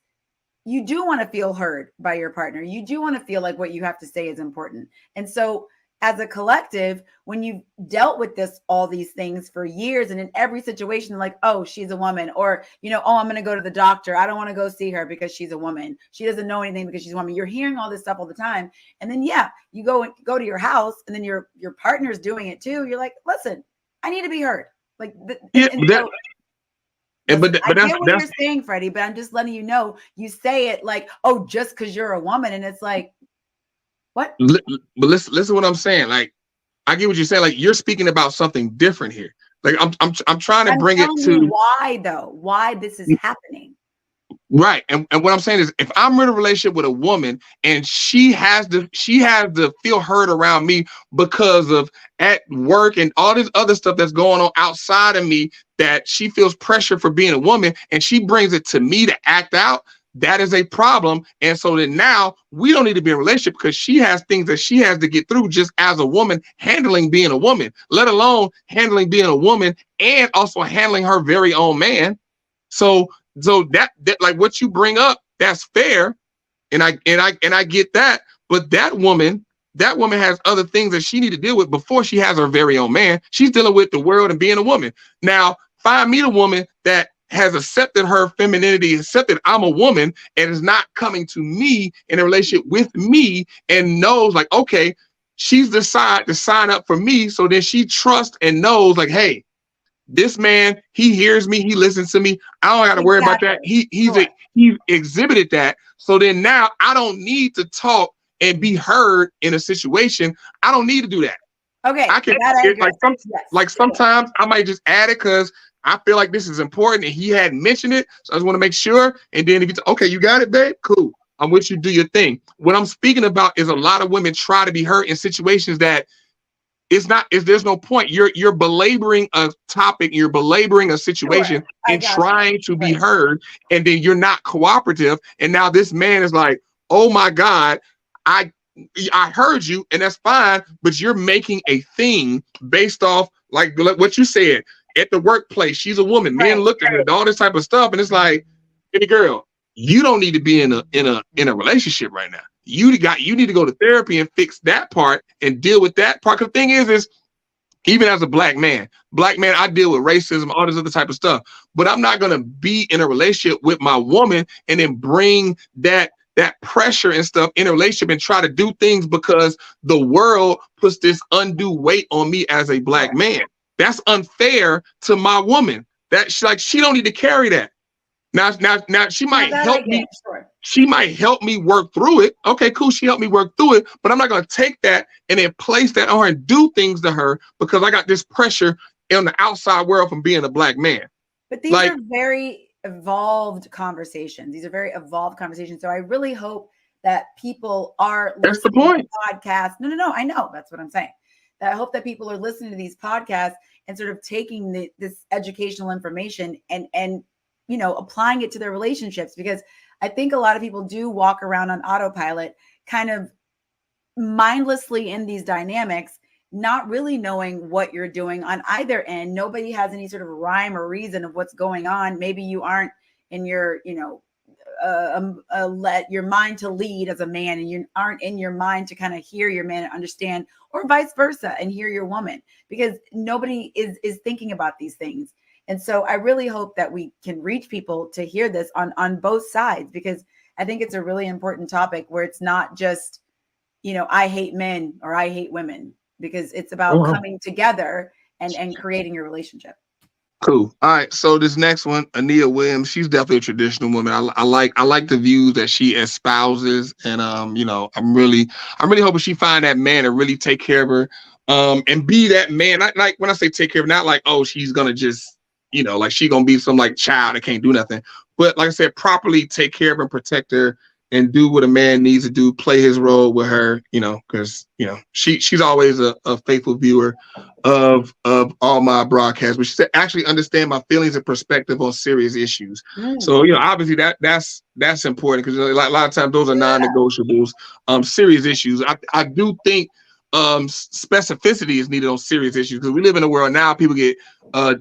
you do want to feel heard by your partner. You do want to feel like what you have to say is important. And so as a collective, when you've dealt with all these things for years, and in every situation, like, oh, she's a woman, or, oh, I'm going to go to the doctor. I don't want to go see her because she's a woman. She doesn't know anything because she's a woman. You're hearing all this stuff all the time. And then, you go to your house and then your partner's doing it too. You're like, listen, I need to be heard. Like, but that's what you're saying, Freddie, but I'm just letting you know, you say it like, oh, just because you're a woman. And it's like, what? But listen to what I'm saying. Like, I get what you're saying. Like, you're speaking about something different here. Like, I'm trying to bring it to why this is happening. Right. And what I'm saying is, if I'm in a relationship with a woman and she has to feel heard around me because of at work and all this other stuff that's going on outside of me, that she feels pressure for being a woman and she brings it to me to act out, that is a problem. And so then now we don't need to be in a relationship because she has things that she has to get through just as a woman, handling being a woman, let alone handling being a woman and also handling her very own man. So that like what you bring up, that's fair. And I get that. But that woman has other things that she need to deal with before she has her very own man. She's dealing with the world and being a woman. Now, find me the woman that has accepted her femininity, accepted I'm a woman, and is not coming to me in a relationship with me and knows like, okay, she's decided to sign up for me. So then she trusts and knows like, hey, this man, he hears me, he listens to me. I don't got to worry about that. He's exhibited that. So then now I don't need to talk and be heard in a situation. I don't need to do that. Okay. I can sometimes I might just add it because I feel like this is important and he hadn't mentioned it. So I just want to make sure. And then if you okay, you got it, babe. Cool. I'm with you. Do your thing. What I'm speaking about is a lot of women try to be heard in situations that there's no point. You're belaboring a topic, you're belaboring a situation and trying to be heard, and then you're not cooperative. And now this man is like, oh my God, I heard you, and that's fine, but you're making a thing based off like what you said at the workplace. She's a woman. Men look at her, all this type of stuff, and it's like, hey girl, you don't need to be in a relationship right now. You need to go to therapy and fix that part and deal with that part. Because the thing is even as a black man, I deal with racism, all this other type of stuff. But I'm not gonna be in a relationship with my woman and then bring that pressure and stuff in a relationship and try to do things because the world puts this undue weight on me as a black man. That's unfair to my woman. She don't need to carry that. Now she might help me. Sure. She might help me work through it. Okay, cool. She helped me work through it, but I'm not going to take that and then place that on her and do things to her because I got this pressure in the outside world from being a black man. But these are very evolved conversations. So I really hope that people are listening. That's the point. To podcasts. No, I know. That's what I'm saying. That I hope that people are listening to these podcasts and sort of taking this educational information and applying it to their relationships, because I think a lot of people do walk around on autopilot, kind of mindlessly in these dynamics, not really knowing what you're doing on either end. Nobody has any sort of rhyme or reason of what's going on. Maybe you aren't in your, let your mind to lead as a man, and you aren't in your mind to kind of hear your man and understand, or vice versa, and hear your woman, because nobody is thinking about these things. And so I really hope that we can reach people to hear this on both sides, because I think it's a really important topic where it's not just, I hate men or I hate women, because it's about coming together and creating a relationship. Cool. All right. So this next one, Ania Williams, she's definitely a traditional woman. I like the views that she espouses, and I'm really hoping she find that man to really take care of her, and be that man. Not like when I say take care of, not like, oh, she's gonna just, like she gonna be some like child that can't do nothing, but like I said, properly take care of her and protect her and do what a man needs to do, play his role with her, because she's always a faithful viewer of all my broadcasts, which is to actually understand my feelings and perspective on serious issues. So obviously that's important, because a lot of times those are non-negotiables. Serious issues, I do think specificity is needed on serious issues, because we live in a world now people get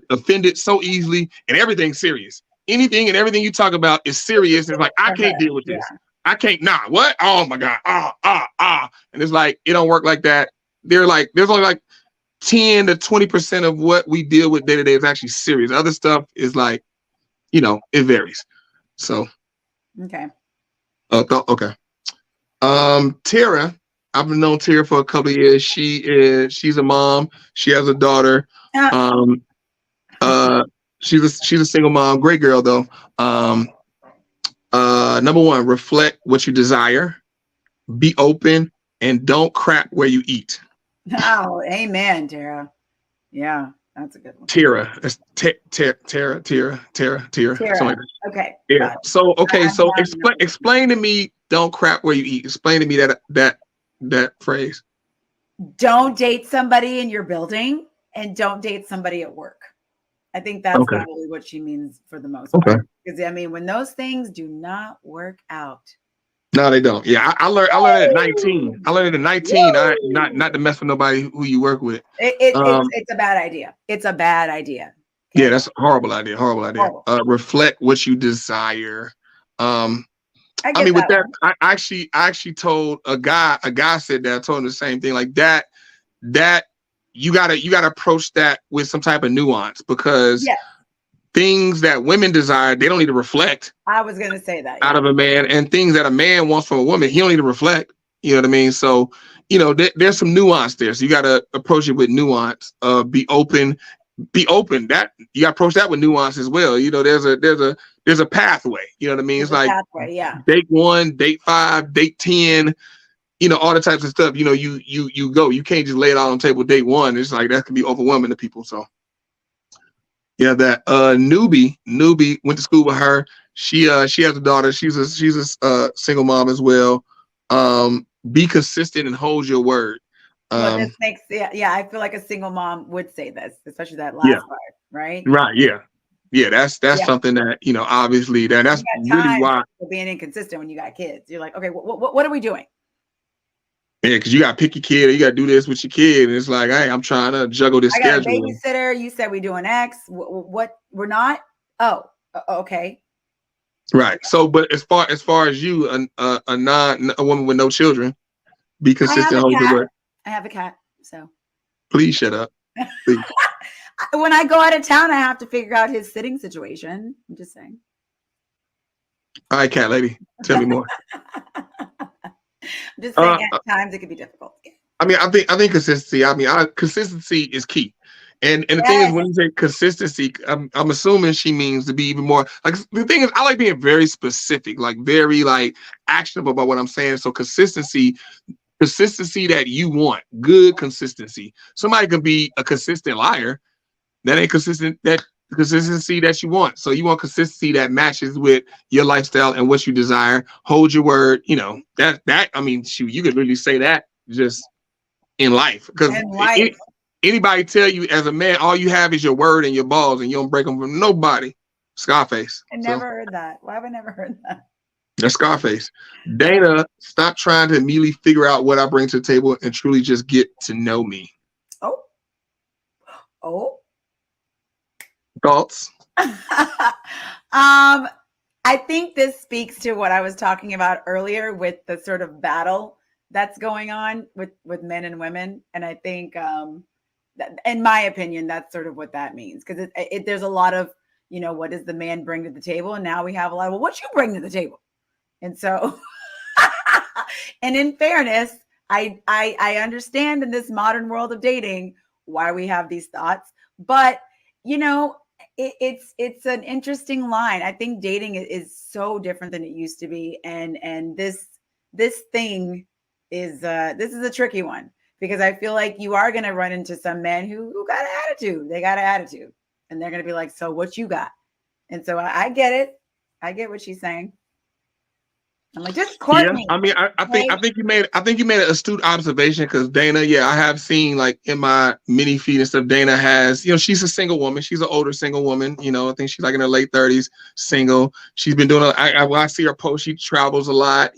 offended so easily, and everything's serious. Anything and everything you talk about is serious. It's like, I can't deal with this. I can't. What? Oh my God. And it's like, it don't work like that. There's only like 10 to 20% of what we deal with day to day is actually serious. Other stuff is like, it varies. So, okay. Okay. Tara, I've known Tara for a couple of years. She's a mom. She has a daughter. She's a single mom. Great girl though. Number one, reflect what you desire. Be open and don't crap where you eat. Oh, amen, Drea. Yeah, that's a good one. Tara. That's Tara. Like okay. Yeah. So explain to me, don't crap where you eat. Explain to me that phrase. Don't date somebody in your building, and don't date somebody at work. I think that's probably what she means for the most part. Because when those things do not work out. No, they don't. Yeah, I learned at 19. I learned at 19 not to mess with nobody who you work with. It's a bad idea. It's a bad idea. Okay? Yeah, that's a horrible idea. Reflect what you desire. With that, I actually told a guy said that. I told him the same thing. Like that you gotta approach that with some type of nuance, because things that women desire, they don't need to reflect. I was gonna say that out of a man, and things that a man wants from a woman, he don't need to reflect. You know what I mean? So, there's some nuance there. So you gotta approach it with nuance. Be open. That you gotta approach that with nuance as well. There's a pathway. You know what I mean? It's like pathway, date 1, date 5, date 10. All the types of stuff. You go. You can't just lay it out on the table date 1. It's like that can be overwhelming to people. So. Yeah, that newbie went to school with her. She has a daughter. She's a single mom as well. Be consistent and hold your word. This makes I feel like a single mom would say this, especially that last part, right? Right. Yeah. That's something that obviously that's really why being inconsistent when you got kids. You're like, okay, what are we doing? Yeah, because you got to pick your kid, or you got to do this with your kid. And it's like, hey, I'm trying to juggle this schedule. I got a babysitter. You said we doing X. What we're not? Oh, okay. Right. So, but as far as you, a woman with no children, be consistent. Hold your word. I have a cat. So. Please shut up. Please. When I go out of town, I have to figure out his sitting situation. I'm just saying. All right, cat lady, tell me more. I'm just saying, at times it can be difficult. I think consistency. Consistency is key, and the thing is, when you say consistency, I'm assuming she means to be even more like. The thing is, I like being very specific, like very like actionable about what I'm saying. So consistency that you want, good consistency. Somebody can be a consistent liar, that ain't consistent. That consistency that you want. So you want consistency that matches with your lifestyle and what you desire. Hold your word. You could really say that just in life, because anybody tell you as a man, all you have is your word and your balls, and you don't break them from nobody. Scarface. I never heard that. Why have I never heard that? That's Scarface. Dana, stop trying to immediately figure out what I bring to the table and truly just get to know me. Oh. Thoughts? I think this speaks to what I was talking about earlier with the sort of battle that's going on with men and women. And I think, that, in my opinion, that's sort of what that means. Because there's a lot of, what does the man bring to the table? And now we have a lot of, well, what you bring to the table? And so, and in fairness, I understand in this modern world of dating why we have these thoughts. But, it's an interesting line. I think dating is so different than it used to be, and this thing is this is a tricky one, because I feel like you are going to run into some men who got an attitude. They got an attitude, and they're going to be like, so what you got? And so I get it. I get what she's saying. I'm like, just court me. I mean, I think you made an astute observation, because Dana, I have seen, like, in my mini feed and stuff, Dana has, she's a single woman. She's an older single woman. I think she's like in her late 30s, single. She's been doing when I see her post, she travels a lot,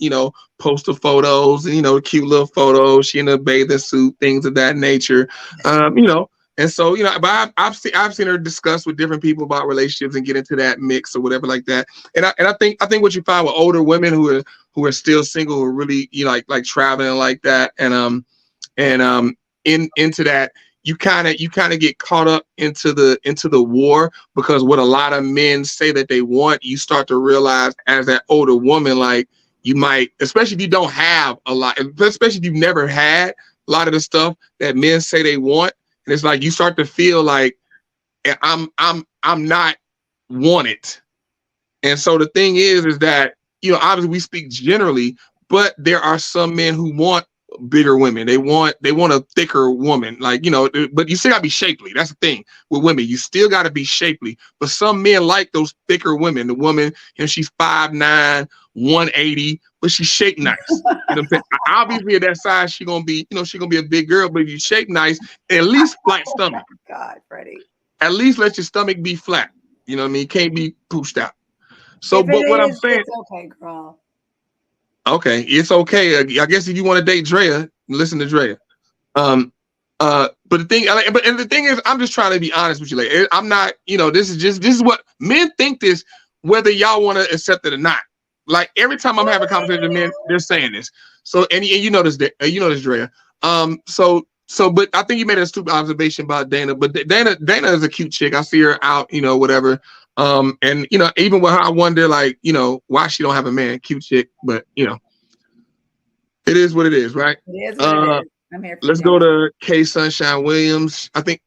post the photos, cute little photos. She in a bathing suit, things of that nature. And so, but I've seen her discuss with different people about relationships and get into that mix or whatever like that. And I think what you find with older women who are still single, who are really, like traveling like that, and into that, you kind of get caught up into the war, because what a lot of men say that they want, you start to realize as that older woman, like, you might, especially if you don't have a lot, especially if you've never had a lot of the stuff that men say they want. And it's like you start to feel like I'm not wanted. And so the thing is that, obviously we speak generally, but there are some men who want bigger women. They want a thicker woman, like, but you still gotta be shapely. That's the thing with women. You still gotta be shapely. But some men like those thicker women. The woman, she's 5'9", 180, but she's shaped nice. You know what I'm saying? Obviously at that size, she's gonna be a big girl, but if you shape nice, at least flat stomach. Oh God, Freddie. At least let your stomach be flat. You know what I mean? It can't be pushed out. So, but what I'm saying, it's okay, girl. Okay, it's okay. I guess if you want to date Drea, listen to Drea. But the thing is, I'm just trying to be honest with you. Like, I'm not, this is what men think this, whether y'all want to accept it or not. Like, every time I'm having a conversation with men, they're saying this. So, and you know this, Drea. But I think you made a stupid observation about Dana. But Dana is a cute chick. I see her out, whatever. And even with her, I wonder, like, why she don't have a man. Cute chick, but it is what it is, right? It is what it is. I'm here for let's go to Kay Sunshine Williams. I think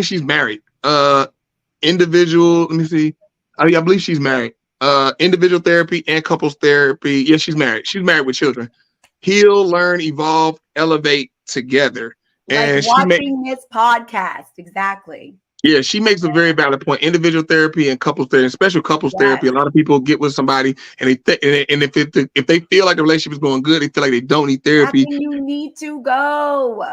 she's married. Individual, let me see. I believe she's married. Individual therapy and couples therapy. Yeah, she's married. She's married with children. Heal, learn, evolve, elevate together. Like watching this podcast, exactly. Yeah, she makes a very valid point. Individual therapy and couples therapy, special couples therapy. A lot of people get with somebody, and if they feel like the relationship is going good, they feel like they don't need therapy. You need to go.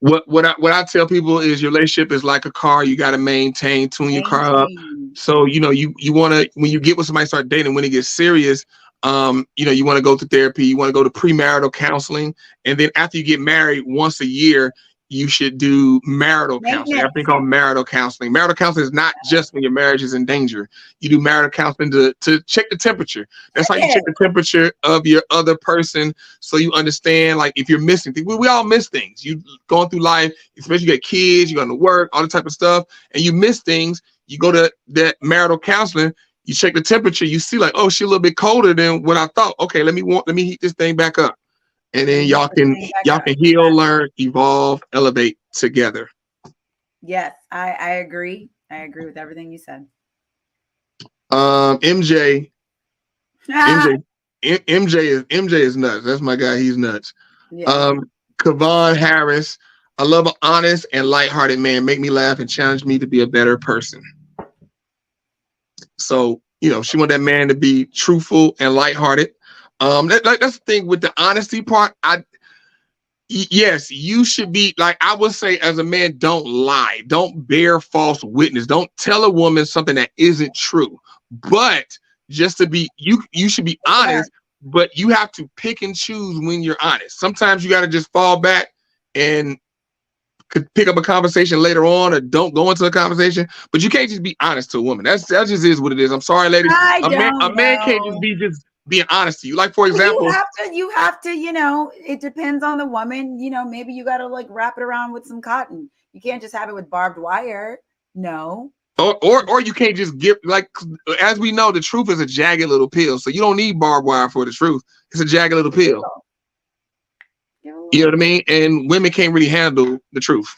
What I tell people is your relationship is like a car. You got to maintain, tune your car up. So you want to, when you get with somebody, start dating. When it gets serious, you want to go to therapy. You want to go to premarital counseling, and then after you get married, once a year, you should do marital counseling. I think called marital counseling. Marital counseling is not just when your marriage is in danger. You do marital counseling to check the temperature. That's how you check the temperature of your other person, so you understand, like, if you're missing things. We all miss things. You going through life, especially you got kids, you going to work, all the type of stuff, and you miss things. You go to that marital counseling. You check the temperature. You see, like, oh, she's a little bit colder than what I thought. Okay, let me heat this thing back up. And then y'all can heal, learn, evolve, elevate together. Yes, I agree. I agree with everything you said. MJ is nuts. That's my guy. He's nuts. Yeah. Kavon Harris. I love an honest and lighthearted man. Make me laugh and challenge me to be a better person. So, she want that man to be truthful and lighthearted. That's the thing with the honesty part. Yes, you should be, like, I would say, as a man, don't lie. Don't bear false witness. Don't tell a woman something that isn't true. But just to be, you should be honest, but you have to pick and choose when you're honest. Sometimes you got to just fall back and could pick up a conversation later on, or don't go into a conversation. But you can't just be honest to a woman. That just is what it is. I'm sorry, ladies. A man can't just be being honest to you. Like, for example, you have to, it depends on the woman. Maybe you got to, like, wrap it around with some cotton. You can't just have it with barbed wire. No. Or you can't just give, like, as we know, the truth is a jagged little pill. So you don't need barbed wire for the truth. It's a jagged little pill. You know what I mean? And women can't really handle the truth.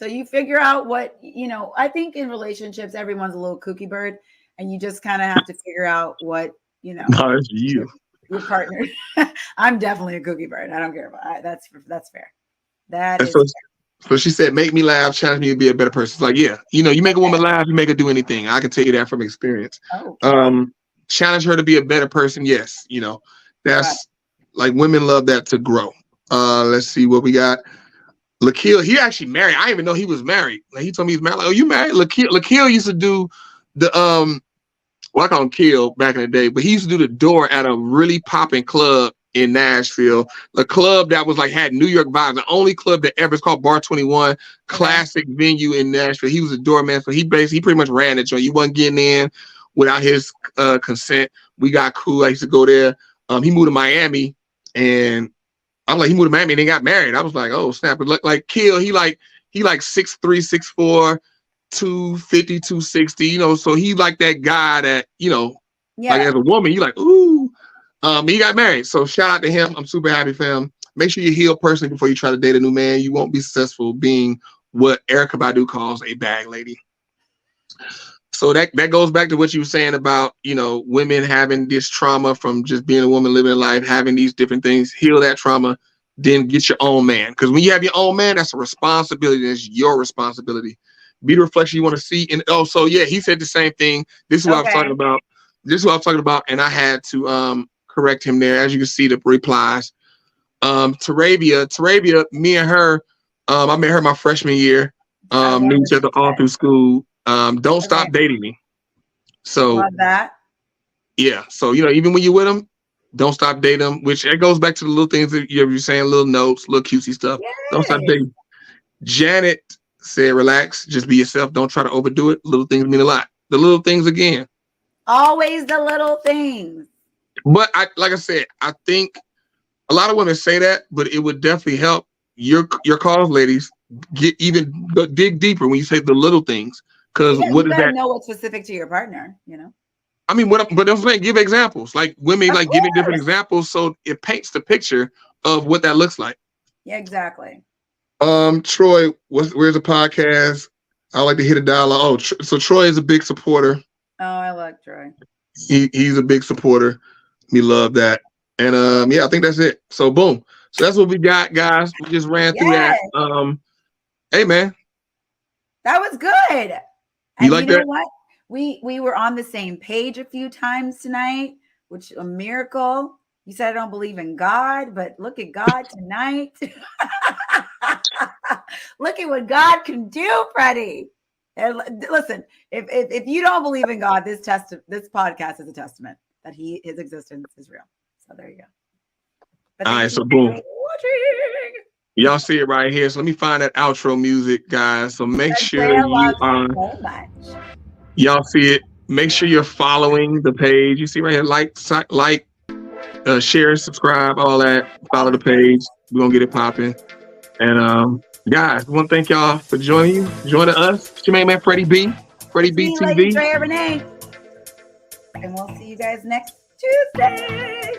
So you figure out what, you know, I think in relationships, everyone's a little kooky bird, and you just kind of have to figure out what, you know, No, it's you. Your partner. I'm definitely a kooky bird. I don't care about it. That's fair. That And is so, fair. so she said, make me laugh, challenge me to be a better person. It's like, yeah, you know, you make a woman laugh, you make her do anything. I can tell you that from experience. Okay. Challenge her to be a better person. Yes, you know, that's like women love that to grow. Let's see what we got. Lakil, he actually married. I didn't even know he was married. Like, he told me he's married. Like, oh, you married? Lakil used to do the well, I call him Kill back in the day, but he used to do the door at a really popping club in Nashville, a club that was like had New York vibes. The only club that ever is called Bar 21, classic venue in Nashville. He was a doorman, so he pretty much ran it. So you wasn't getting in without his consent. We got cool. I used to go there. He moved to Miami, and I'm like, he moved to Miami and they got married. I was like, oh snap! But like Kill, he like 6'3", 6'4", 250, 260. You know, so he like that guy that, you know, like as a woman, you like, ooh. He got married, so shout out to him. I'm super happy for him. Make sure you heal personally before you try to date a new man. You won't be successful being what Erykah Badu calls a bag lady. So that goes back to what you were saying about, you know, women having this trauma from just being a woman living a life, having these different things. Heal that trauma, then get your own man. Because when you have your own man, that's a responsibility. That's your responsibility. Be the reflection you want to see. And so yeah, he said the same thing. This is what I was talking about. And I had to correct him there. As you can see, the replies. Tarabia, me and her, I met her my freshman year. Knew each other all through school. Don't stop dating me. So love that. Yeah. So, you know, even when you're with them, don't stop dating them, which it goes back to the little things that you're saying, little notes, little cutesy stuff. Yay. Don't stop dating. Janet said, relax, just be yourself. Don't try to overdo it. Little things mean a lot. The little things again. Always the little things. But like I said, I think a lot of women say that, but it would definitely help your cause, ladies, dig deeper when you say the little things. Because what is that? Know what's specific to your partner, you know. I mean, but I'm saying, give examples. Like women like giving different examples, so it paints the picture of what that looks like. Yeah, exactly. Troy, where's the podcast? I like to hit a dialogue. Oh, so Troy is a big supporter. Oh, I like Troy. He's a big supporter. We love that. And yeah, I think that's it. So boom. So that's what we got, guys. We just ran through that. Hey man. That was good. You like that? What? We were on the same page a few times tonight, which a miracle. You said I don't believe in God, but look at God tonight. Look at what God can do, Freddie. And listen, if you don't believe in God, this podcast is a testament that his existence is real. So there you go. But all right, so boom. Y'all see it right here. So let me find that outro music, guys. So make sure y'all see it. Make sure you're following the page. You see right here, like, share, subscribe, all that. Follow the page. We're gonna get it popping. And guys, I want to thank y'all for joining us. It's your main man, Freddie B. Freddie B TV. Drea Renee. And we'll see you guys next Tuesday.